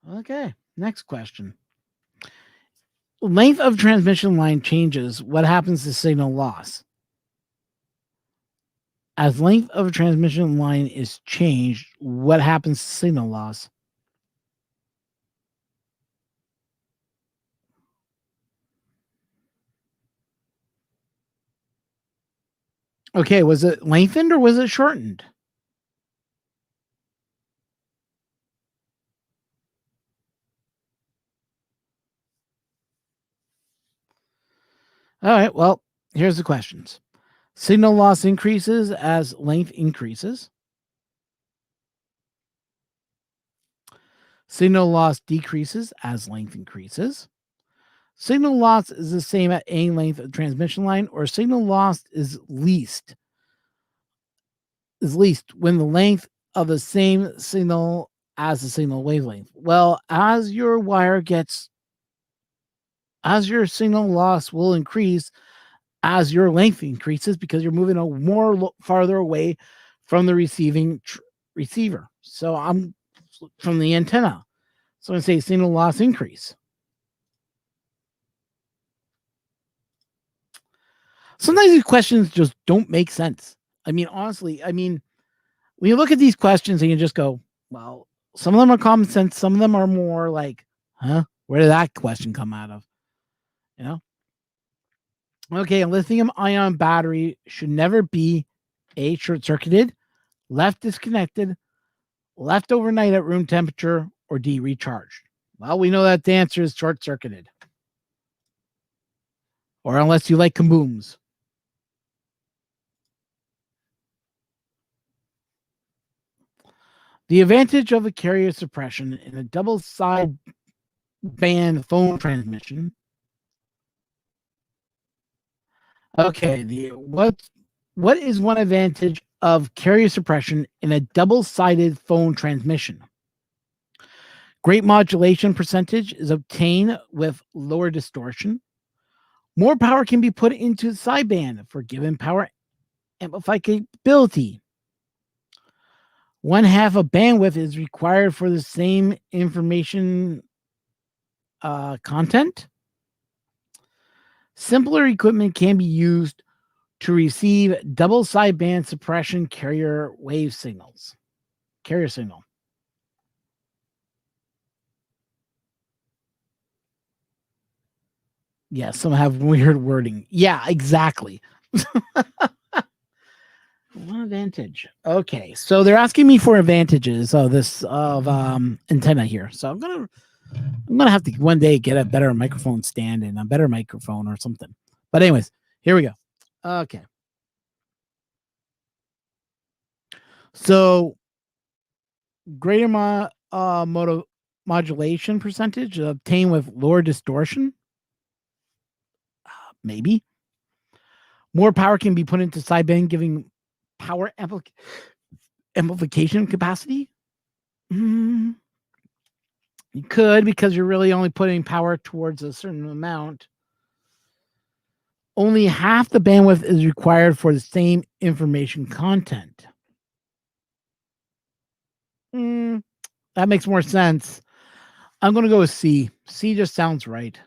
Okay, next question. Length of transmission line changes. What happens to signal loss? As length of a transmission line is changed, what happens to signal loss? Okay, was it lengthened or was it shortened? All right, well, here's the questions. Signal loss increases as length increases. Signal loss decreases as length increases. Signal loss is the same at any length of transmission line, or signal loss is least when the length of the same signal as the signal wavelength. Well, as your signal loss will increase as your length increases because you're moving farther away from the receiver. So I'm from the antenna. So I'm going to say signal loss increase. Sometimes these questions just don't make sense. I mean, honestly, when you look at these questions and you just go, well, some of them are common sense. Some of them are more like, huh? Where did that question come out of? You know? Okay, a lithium ion battery should never be A, short-circuited, left disconnected, left overnight at room temperature, or D, recharged. Well, we know that the answer is short-circuited. Or unless you like kabooms. The advantage of a carrier suppression in a double side band phone transmission. Okay, what is one advantage of carrier suppression in a double-sided phone transmission? Great modulation percentage is obtained with lower distortion. More power can be put into the sideband for given power amplified capability. 1/2 of bandwidth is required for the same information content. Simpler equipment can be used to receive double sideband suppression carrier signal. Yeah, some have weird wording. Yeah, exactly. One advantage. Okay, so they're asking me for advantages of this antenna here. So I'm gonna have to one day get a better microphone stand and a better microphone or something. But anyways, Here we go. Okay. So greater modulation percentage obtained with lower distortion. Maybe more power can be put into sideband, giving power amplification capacity. You could, because you're really only putting power towards a certain amount. Only half the bandwidth is required for the same information content. That makes more sense. I'm going to go with C. C just sounds right.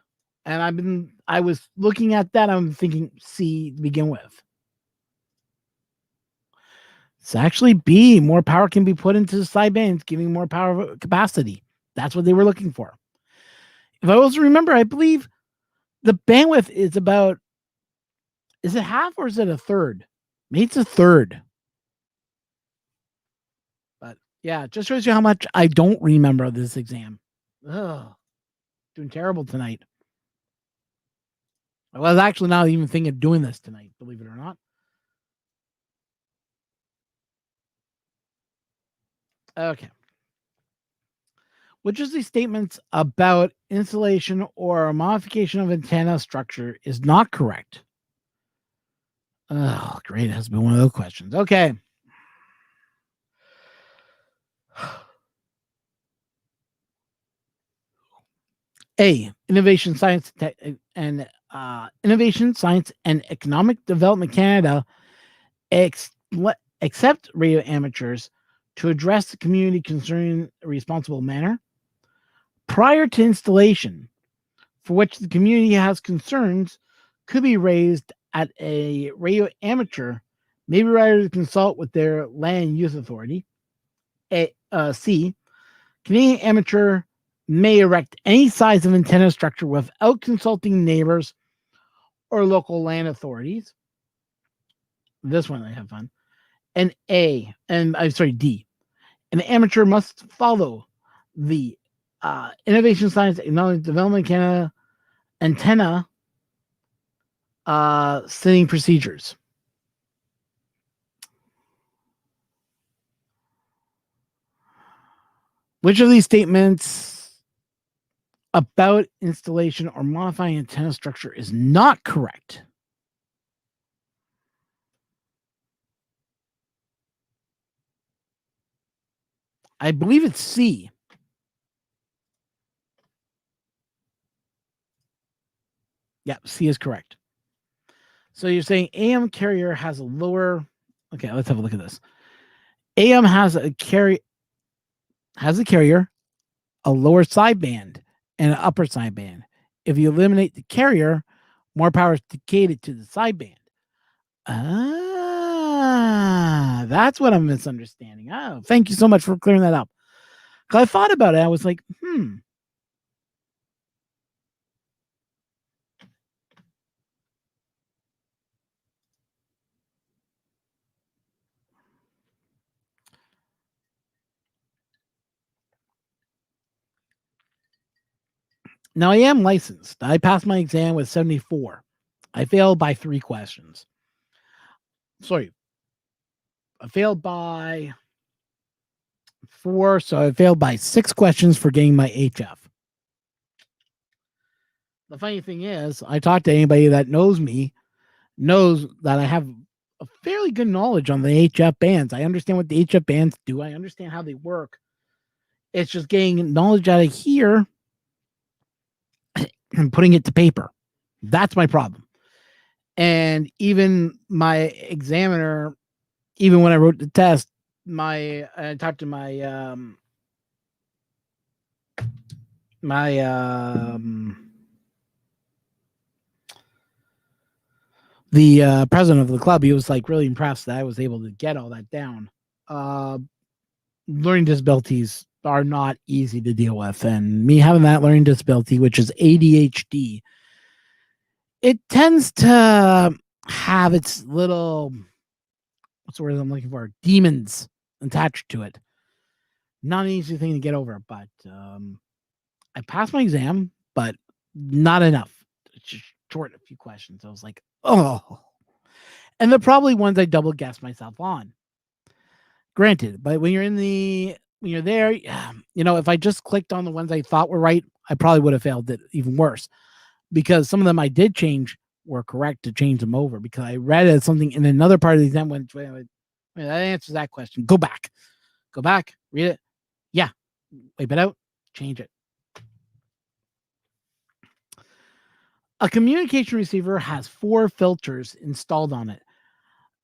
And I was looking at that. I'm thinking C to begin with. It's actually B. More power can be put into the sidebands, giving more power capacity. That's what they were looking for. If I also remember, I believe the bandwidth is about, is it half or is it a third? Maybe it's a third. But yeah, it just shows you how much I don't remember this exam. Ugh, doing terrible tonight. I was actually not even thinking of doing this tonight, believe it or not. Okay. Which of these statements about installation or modification of antenna structure is not correct? Oh, great. It has been one of those questions. Okay. A. Innovation, Science, and Innovation, Science, and Economic Development Canada accept radio amateurs to address the community concerning a responsible manner prior to installation, for which the community has concerns, could be raised at a radio amateur, maybe rather to consult with their land use authority. C. Canadian amateur may erect any size of antenna structure without consulting neighbors or local land authorities. This one I have fun. And D. An amateur must follow the Innovation Science Technology Development Canada antenna setting procedures. Which of these statements about installation or modifying antenna structure is not correct? I believe it's C. Yeah, C is correct. So you're saying AM carrier has a lower. Okay, let's have a look at this. AM has a carrier, a lower sideband, and an upper sideband. If you eliminate the carrier, more power is decayed to the sideband. That's what I'm misunderstanding. Oh, thank you so much for clearing that up. Because I thought about it. I was like, Now I am licensed. I passed my exam with 74. I failed by 3 questions. Sorry. I failed by 4, so I failed by 6 questions for getting my HF. The funny thing is, I talked to anybody that knows me, knows that I have a fairly good knowledge on the HF bands. I understand what the HF bands do. I understand how they work. It's just getting knowledge out of here and putting it to paper. That's my problem. And even my examiner, even when I wrote the test, I talked to the president of the club. He was like really impressed that I was able to get all that down. Learning disabilities are not easy to deal with, and me having that learning disability, which is ADHD, it tends to have its little, what's the word I'm looking for, demons attached to it. Not an easy thing to get over, but I passed my exam, but not enough. Just short a few questions. I was like, Oh, and they're probably ones I double guessed myself on. Granted, but when you're there, if I just clicked on the ones I thought were right, I probably would have failed it even worse, because some of them I did change were correct to change them over, because I read it something in another part of the exam when that answers that question. Go back, read it. Yeah, wipe it out, change it. A communication receiver has 4 filters installed on it.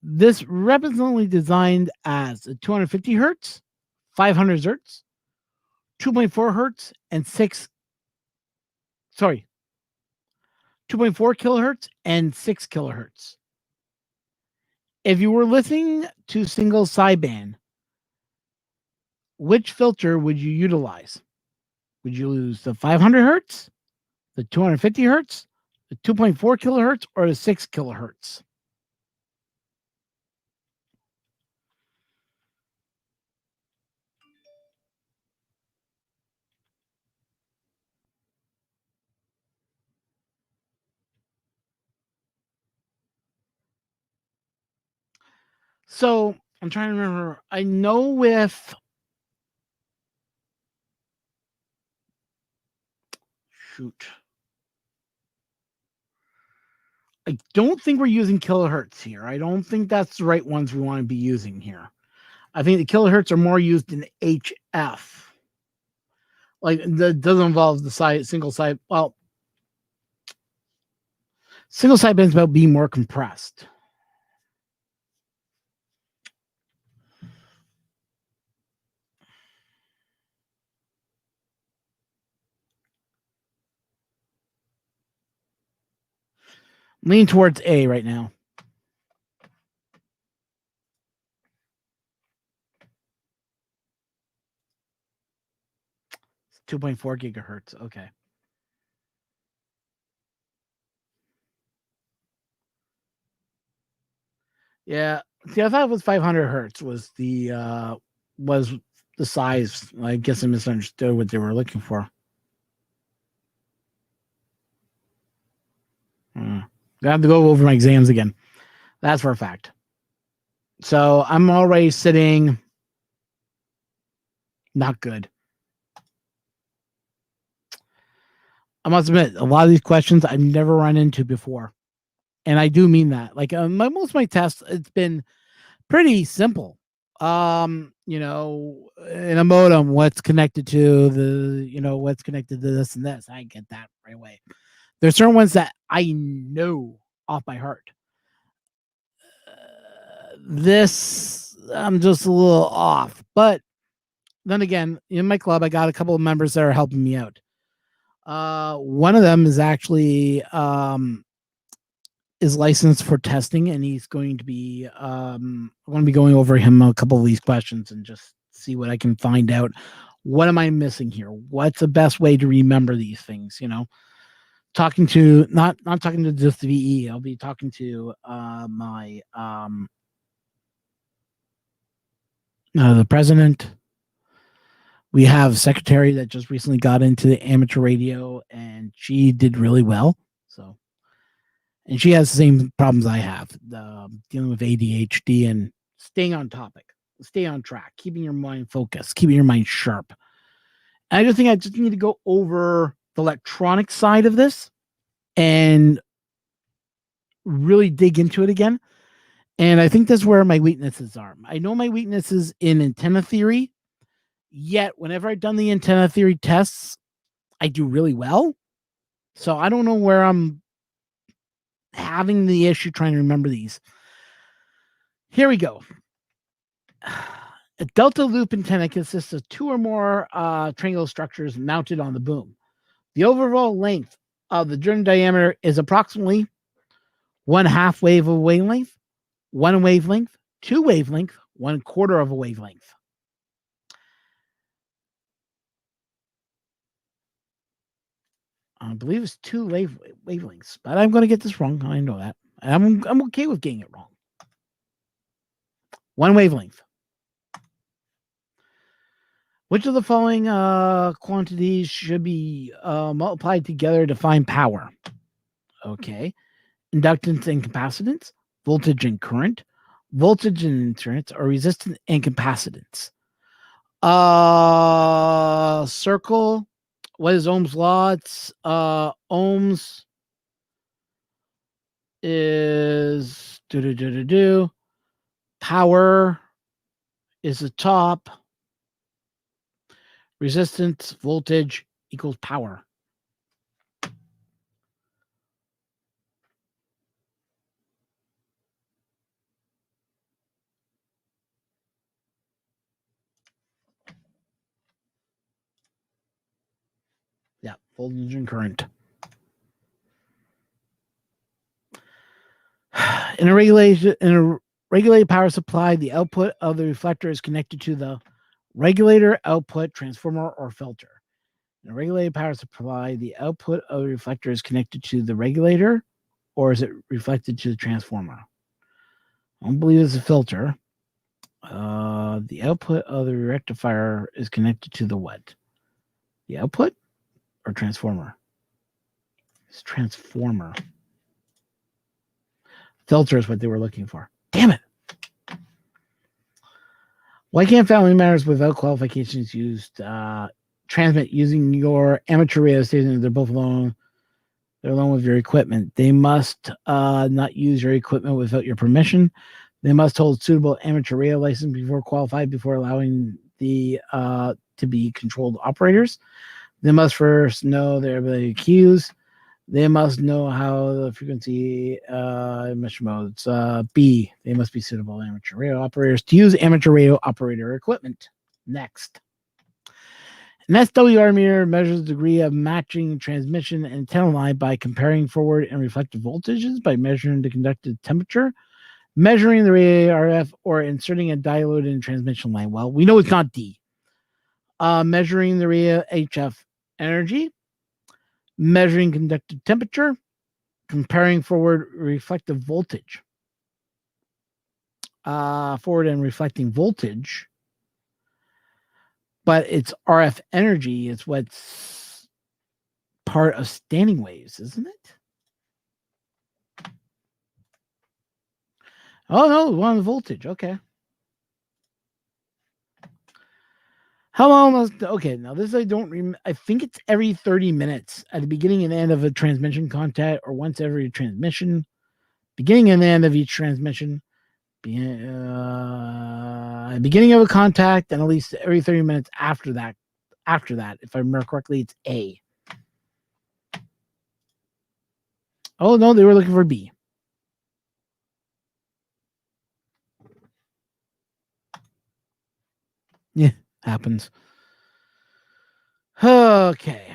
This representatively designed as a 250 hertz, 500 hertz, 2.4 hertz, and 2.4 kilohertz and 6 kilohertz. If you were listening to single sideband, which filter would you utilize? Would you use the 500 hertz, the 250 hertz, the 2.4 kilohertz, or the 6 kilohertz? So I'm trying to remember. I know with I don't think we're using kilohertz here. I don't think that's the right ones we want to be using here. I think the kilohertz are more used in HF. Like, that doesn't involve the single side. Well, single sideband is about being more compressed. Lean towards A right now. 2.4 gigahertz. Okay. Yeah. See, I thought it was 500 hertz was the size. I guess I misunderstood what they were looking for. I have to go over my exams again. That's for a fact. So I'm already sitting not good. I must admit, a lot of these questions I've never run into before. And I do mean that. Like, most of my tests, it's been pretty simple. In a modem, what's connected to what's connected to this and this. I get that right away. There's certain ones that I know off by heart. This, I'm just a little off. But then again, in my club, I got a couple of members that are helping me out. One of them is actually is licensed for testing, and he's going to be I'm going to be going over him a couple of these questions and just see what I can find out. What am I missing here? What's the best way to remember these things? Talking to not talking to just the VE. I'll be talking to my the president. We have a secretary that just recently got into the amateur radio, and she did really well. So, and she has the same problems I have, dealing with ADHD and staying on topic, stay on track, keeping your mind focused, keeping your mind sharp. And I just need to go over the electronic side of this and really dig into it again. And I think that's where my weaknesses are. I know my weaknesses in antenna theory, yet whenever I've done the antenna theory tests, I do really well. So I don't know where I'm having the issue trying to remember these. Here we go. A delta loop antenna consists of 2 or more triangular structures mounted on the boom. The overall length of the driven diameter is approximately 1/2 wave of a wavelength, 1 wavelength, 2 wavelength, 1/4 of a wavelength. I believe it's 2 wavelengths, but I'm going to get this wrong. I know that. I'm okay with getting it wrong. 1 wavelength. Which of the following quantities should be multiplied together to find power? Okay. inductance and capacitance, voltage and current, voltage and interference, or resistance and capacitance. Circle. What is Ohm's law? It's Ohm's is power is the top. Resistance, voltage equals power. Yeah, voltage and current. In a regulated power supply, the output of the reflector is connected to the regulator, output, transformer, or filter. In a regulated power supply, the output of the reflector is connected to the regulator, or is it reflected to the transformer? I don't believe it's a filter. The output of the rectifier is connected to the what? The output or transformer? It's transformer. Filter is what they were looking for. Damn it. Why can't family members without qualifications used transmit using your amateur radio station? They're both alone. They're alone with your equipment. They must not use your equipment without your permission. They must hold suitable amateur radio license before qualified before allowing the to be controlled operators. They must first know their ability to cues. They must know how the frequency emission modes. B, they must be suitable amateur radio operators to use amateur radio operator equipment. Next. An SWR meter measures the degree of matching transmission and antenna line by comparing forward and reflective voltages, by measuring the conductive temperature, measuring the radio RF, or inserting a diode in transmission line. Well, we know it's not D. Measuring the radio HF energy, measuring conductive temperature, comparing forward reflective voltage. Forward and reflecting voltage, but it's RF energy is what's part of standing waves, isn't it? Oh, no, one voltage. Okay. How long must... Okay, now this I don't remember. I think it's every 30 minutes at the beginning and end of a transmission contact, or once every transmission. Beginning and end of each transmission. Beginning of a contact, and at least every 30 minutes after that. After that, if I remember correctly, it's A. Oh, no, they were looking for B. Yeah, happens. Okay.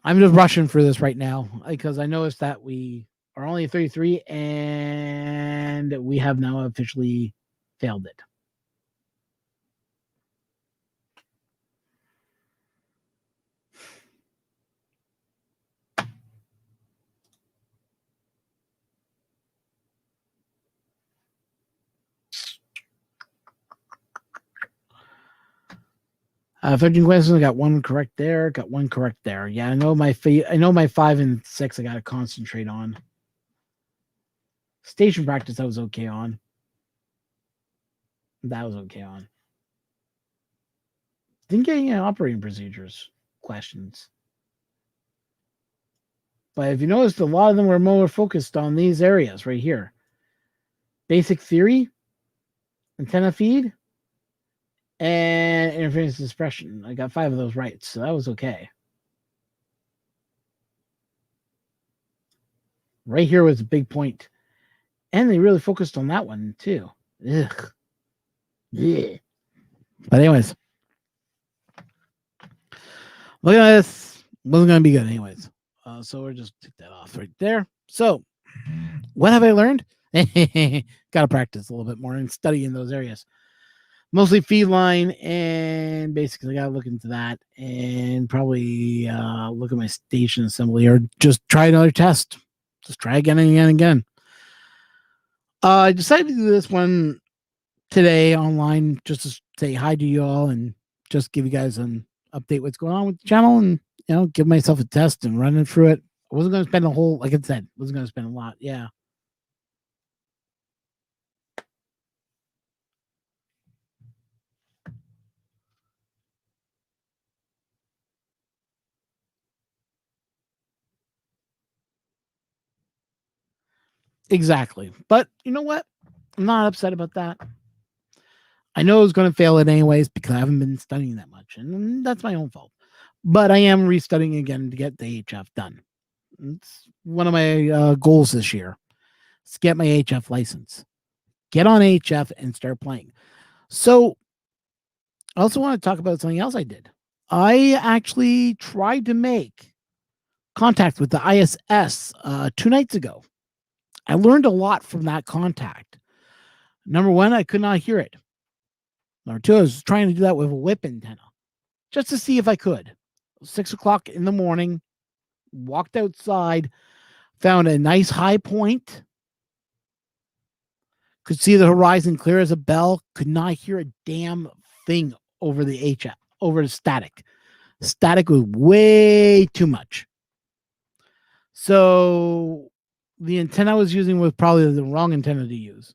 I'm just rushing for this right now because I noticed that we are only at 33 and we have now officially failed it. Uh, 13 questions. I got one correct there. Got one correct there. Yeah, I know my 5 and 6. I got to concentrate on. Station practice. I was okay on. That was okay on. Didn't get any operating procedures questions. But if you noticed, a lot of them were more focused on these areas right here. Basic theory, antenna feed, and interference suppression. I got 5 of those right, so that was okay. Right here was a big point. And they really focused on that one, too. Ugh. Yeah. But anyways. Look at this. Wasn't going to be good anyways. So we'll just take that off right there. So, what have I learned? Got to practice a little bit more and study in those areas. Mostly feed line, and basically got to look into that and probably look at my station assembly or just try another test. Just try again and again and again. I decided to do this one today online just to say hi to you all and just give you guys an update what's going on with the channel and, give myself a test and run it through it. I wasn't going to spend a whole, like I said, wasn't going to spend a lot. Yeah. Exactly. But you know what? I'm not upset about that. I know I was going to fail it anyways because I haven't been studying that much, and that's my own fault. But I am restudying again to get the HF done. It's one of my goals this year. Is get my HF license, get on HF, and start playing. So I also want to talk about something else I did. I actually tried to make contact with the ISS 2 nights ago. I learned a lot from that contact. Number one, I could not hear it. Number two, I was trying to do that with a whip antenna just to see if I could. 6 o'clock in the morning, walked outside, found a nice high point, could see the horizon clear as a bell, could not hear a damn thing over the HF, over the static. Static was way too much. So the antenna I was using was probably the wrong antenna to use.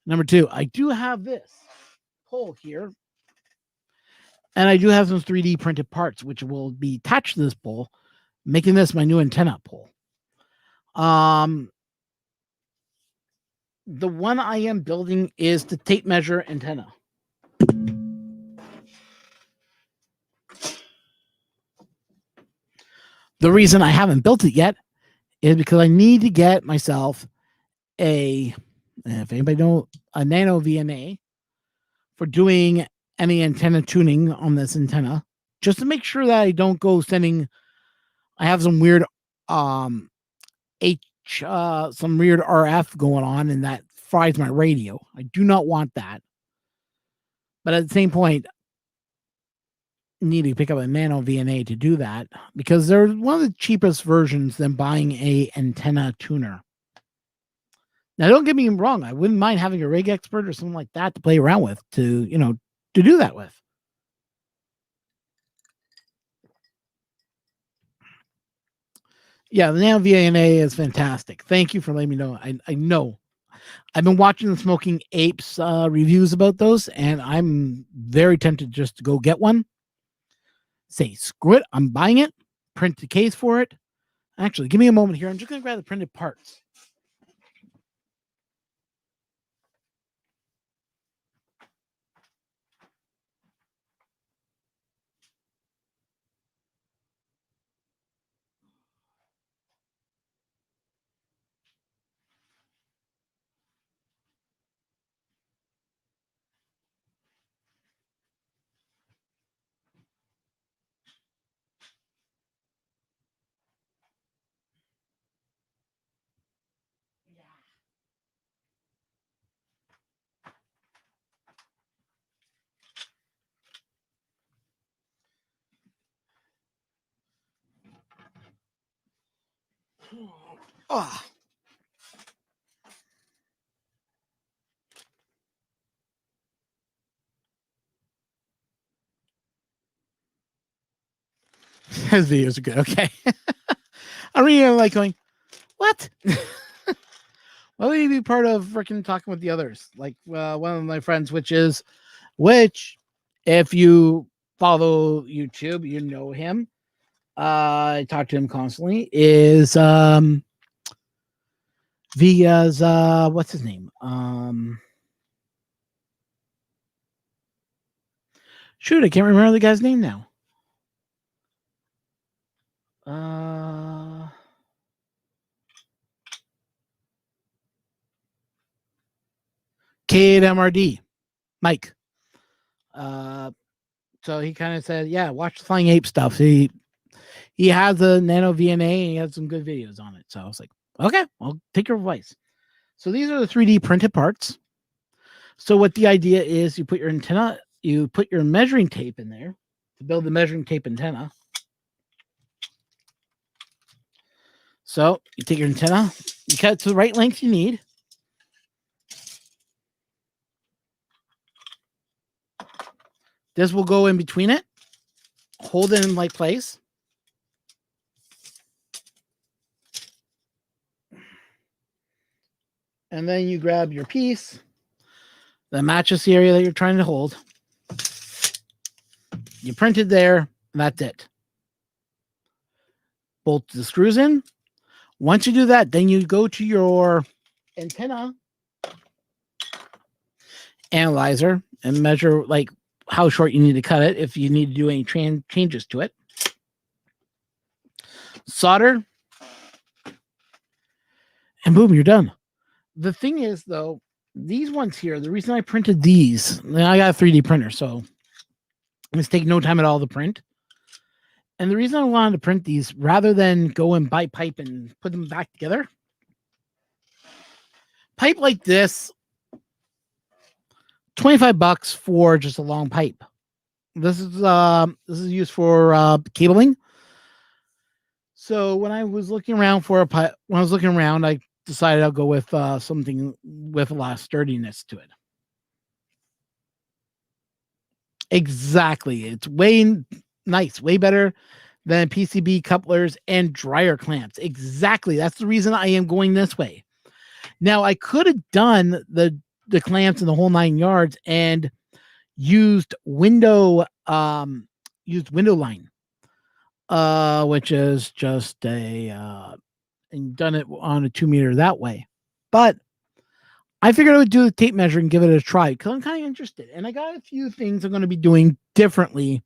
Number two, I do have this pole here, and I do have some 3D printed parts, which will be attached to this pole, making this my new antenna pole. The one I am building is the tape measure antenna. The reason I haven't built it yet is because I need to get myself if anybody knows, a nano VNA for doing any antenna tuning on this antenna, just to make sure that I don't go sending. I have some weird some weird RF going on, and that fries my radio. I do not want that. But at the same point, need to pick up a nano VNA to do that because they're one of the cheapest versions than buying a antenna tuner. Now, don't get me wrong. I wouldn't mind having a rig expert or something like that to play around with to do that with. Yeah, the nano VNA is fantastic. Thank you for letting me know. I know. I've been watching the Smoking Apes reviews about those, and I'm very tempted just to go get one. Say, screw it, I'm buying it, print the case for it. Actually, give me a moment here. I'm just going to grab the printed parts. Oh. His videos are good. Okay. I'm really like going, what? Why would you be part of freaking talking with the others? Like one of my friends, which if you follow YouTube, you know him. I talk to him constantly. Is Via's what's his name? Shoot, I can't remember the guy's name now. KMRD, Mike. So he kind of said, yeah, watch the Flying Ape stuff. He has a nano VNA and he has some good videos on it. So I was like, okay, I'll take your advice. So these are the 3D printed parts. So what the idea is, you put your antenna, you put your measuring tape in there to build the measuring tape antenna. So you take your antenna, you cut it to the right length you need. This will go in between it, hold it in place. And then you grab your piece that matches the area that you're trying to hold. You print it there, and that's it. Bolt the screws in. Once you do that, then you go to your antenna analyzer and measure like how short you need to cut it if you need to do any changes to it. Solder, and boom, you're done. The thing is, though, these ones here, the reason I printed these, I got a 3D printer, so it's taking no time at all to print. And the reason I wanted to print these, rather than go and buy pipe and put them back together, pipe like this, $25 for just a long pipe. This is used for cabling. So when I was looking around for a pipe, I decided I'll go with something with a lot of sturdiness to it. Exactly, it's way nice, way better than PCB couplers and dryer clamps. Exactly, that's the reason I am going this way. Now I could have done the clamps and the whole 9 yards and used window line, which is just a and done it on a 2 meter that way. But I figured I would do the tape measure and give it a try because I'm kind of interested. And I got a few things I'm going to be doing differently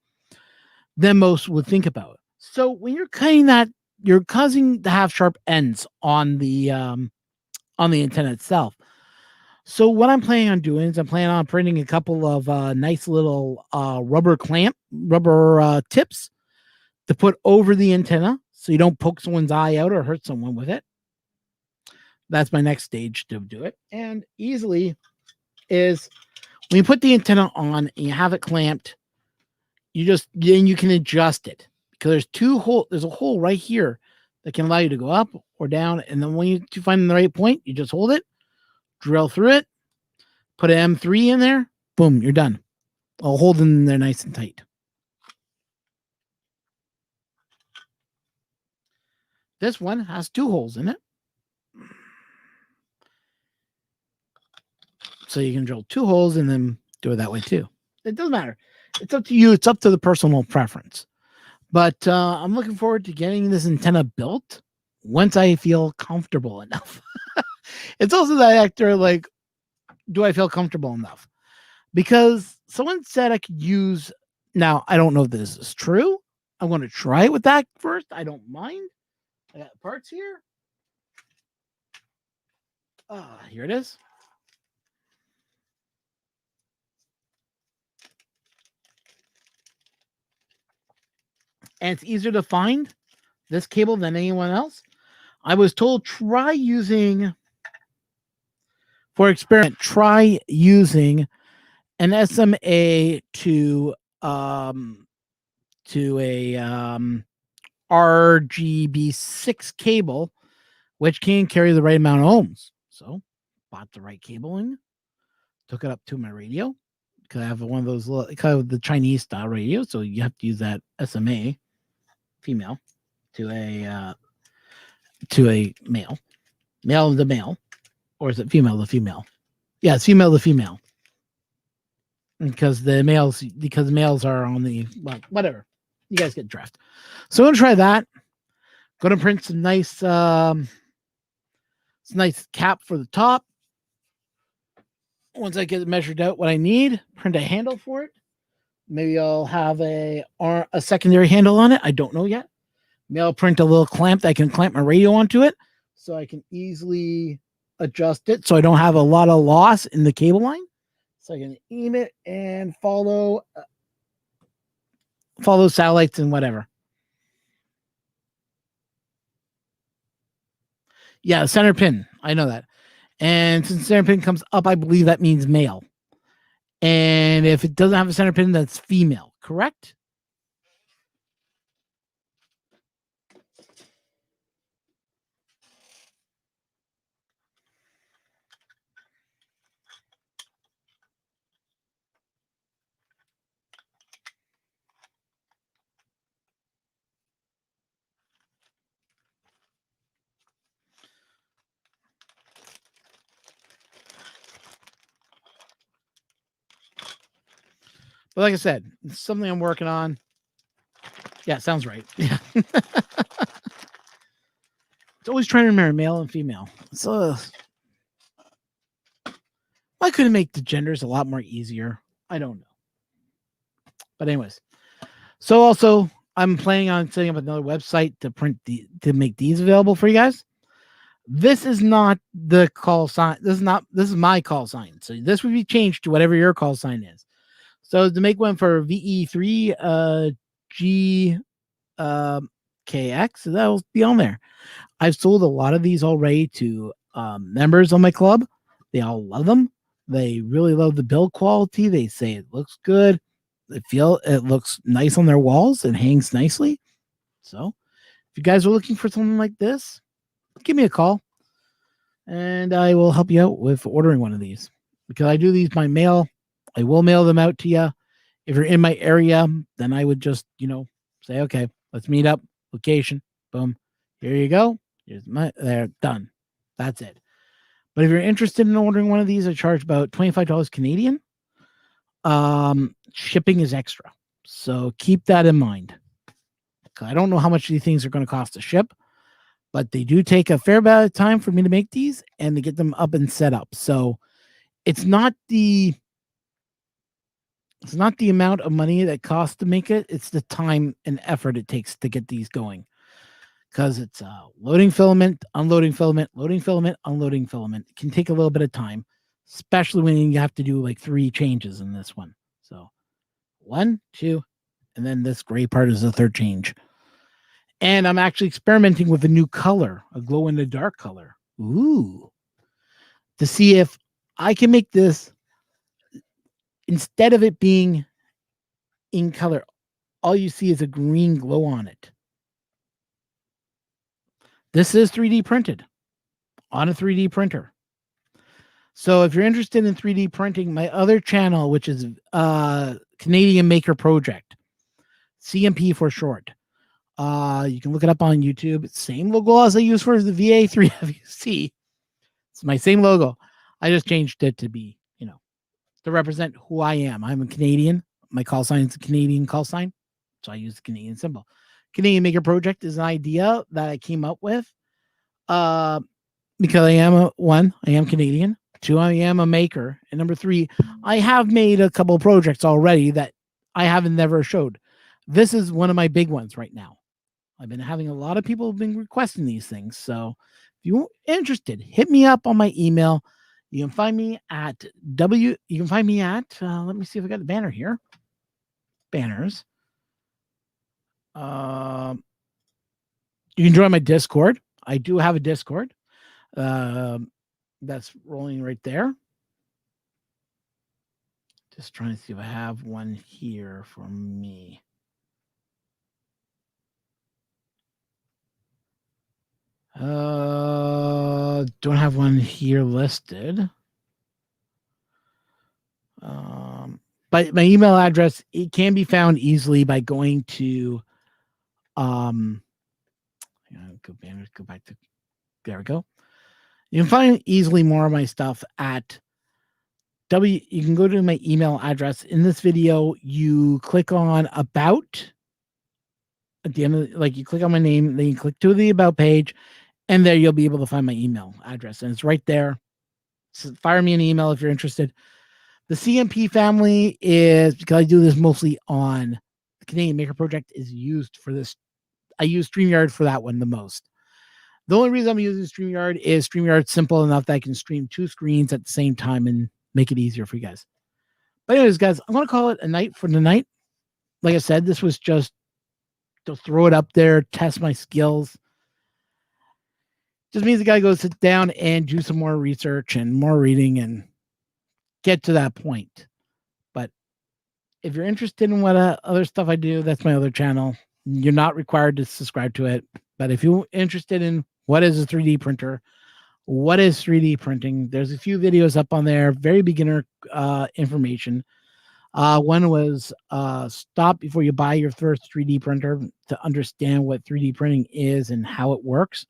than most would think about. So when you're cutting that, you're causing the half sharp ends on the antenna itself. So what I'm planning on doing is I'm planning on printing a couple of nice little rubber tips to put over the antenna so you don't poke someone's eye out or hurt someone with it. That's my next stage to do it. And easily is when you put the antenna on and you have it clamped, then you can adjust it because there's a hole right here that can allow you to go up or down. And then when you find the right point, you just hold it, drill through it, put an M3 in there, boom, you're done. I'll hold them in there nice and tight. This one has 2 holes in it. So you can drill 2 holes and then do it that way too. It doesn't matter. It's up to you. It's up to the personal preference. But I'm looking forward to getting this antenna built once I feel comfortable enough. It's also that actor, like, do I feel comfortable enough? Because someone said I could use, now I don't know if this is true. I'm going to try it with that first. I don't mind. I got parts here. Here it is. And it's easier to find this cable than anyone else. I was told try using an SMA to a RGB6 cable, which can carry the right amount of ohms. So bought the right cabling, took it up to my radio because I have one of those kind of the Chinese style radios. So you have to use that SMA female to a male to male, or is it female to female? Yeah, it's female to female. Because males are on the, well, whatever. You guys get draft. So I'm gonna try that. Gonna print some nice cap for the top. Once I get it measured out what I need, print a handle for it. Maybe I'll have a secondary handle on it. I don't know yet. Maybe I'll print a little clamp that I can clamp my radio onto it so I can easily adjust it so I don't have a lot of loss in the cable line. So I can aim it and follow satellites and whatever. Yeah, center pin. I know that. And since center pin comes up, I believe that means male. And if it doesn't have a center pin, that's female, correct? But like I said, it's something I'm working on. Yeah, sounds right. Yeah. It's always trying to marry male and female. So why couldn't make the genders a lot more easier? I don't know. But anyways, so also I'm planning on setting up another website to make these available for you guys. This is not the call sign. This is my call sign. So this would be changed to whatever your call sign is. So to make one for VE3 G KX, that'll be on there. I've sold a lot of these already to members of my club. They all love them. They really love the build quality. They say it looks good. They feel it looks nice on their walls and hangs nicely. So if you guys are looking for something like this, give me a call and I will help you out with ordering one of these, because I do these by mail. I will mail them out to you. If you're in my area, then I would just, say, okay, let's meet up, location, boom, here you go. They're done. That's it. But if you're interested in ordering one of these, I charge about $25 Canadian. Shipping is extra. So keep that in mind. I don't know how much these things are going to cost to ship, but they do take a fair amount of time for me to make these and to get them up and set up. So it's not the amount of money that costs to make it. It's the time and effort it takes to get these going. Because it's loading filament, unloading filament, loading filament, unloading filament. It can take a little bit of time, especially when you have to do like 3 changes in this one. So 1, 2, and then this gray part is the 3rd change. And I'm actually experimenting with a new color, a glow in the dark color. Ooh. To see if I can make this, instead of it being in color, all you see is a green glow on it. This is 3D printed on a 3D printer. So if you're interested in 3D printing, my other channel, which is Canadian Maker Project, CMP for short, you can look it up on YouTube. Same logo as I use for the VA3WC. It's my same logo. I just changed it to be, to represent who I am. I'm a Canadian. My call sign is a Canadian call sign, so I use the Canadian symbol. Canadian Maker Project is an idea that I came up with because I am Canadian. 2, I am a maker. And number 3, I have made a couple of projects already that I haven't never showed. This is one of my big ones right now. I've been having a lot of people have been requesting these things. So if you're interested, hit me up on my email. You can find me at let me see if I got the banner here. Banners. You can join my Discord. I do have a Discord. That's rolling right there. Just trying to see if I have one here for me. Don't have one here listed. But my email address, it can be found easily by going to go back to, there we go. You can find easily more of my stuff at you can go to my email address. In this video, you click on About. At the end of you click on my name, then you click to the About page, and there you'll be able to find my email address. And it's right there. So fire me an email if you're interested. The CMP family is, because I do this mostly on the Canadian Maker Project, is used for this. I use StreamYard for that one the most. The only reason I'm using StreamYard is StreamYard's simple enough that I can stream 2 screens at the same time and make it easier for you guys. But anyways, guys, I'm going to call it a night for tonight. Like I said, this was just to throw it up there, test my skills. Just means the guy goes sit down and do some more research and more reading and get to that point. But if you're interested in what other stuff I do, that's my other channel. You're not required to subscribe to it. But if you're interested in what is a 3D printer, what is 3D printing, there's a few videos up on there, very beginner information. One was stop before you buy your first 3D printer to understand what 3D printing is and how it works.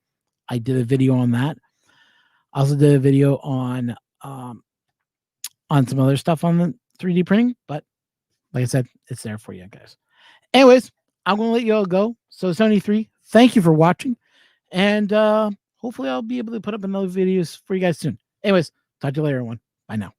I did a video on that. I also did a video on some other stuff on the 3D printing, but like I said, it's there for you guys. Anyways, I'm going to let you all go. So 73, thank you for watching. And hopefully I'll be able to put up another videos for you guys soon. Anyways, talk to you later, everyone. Bye now.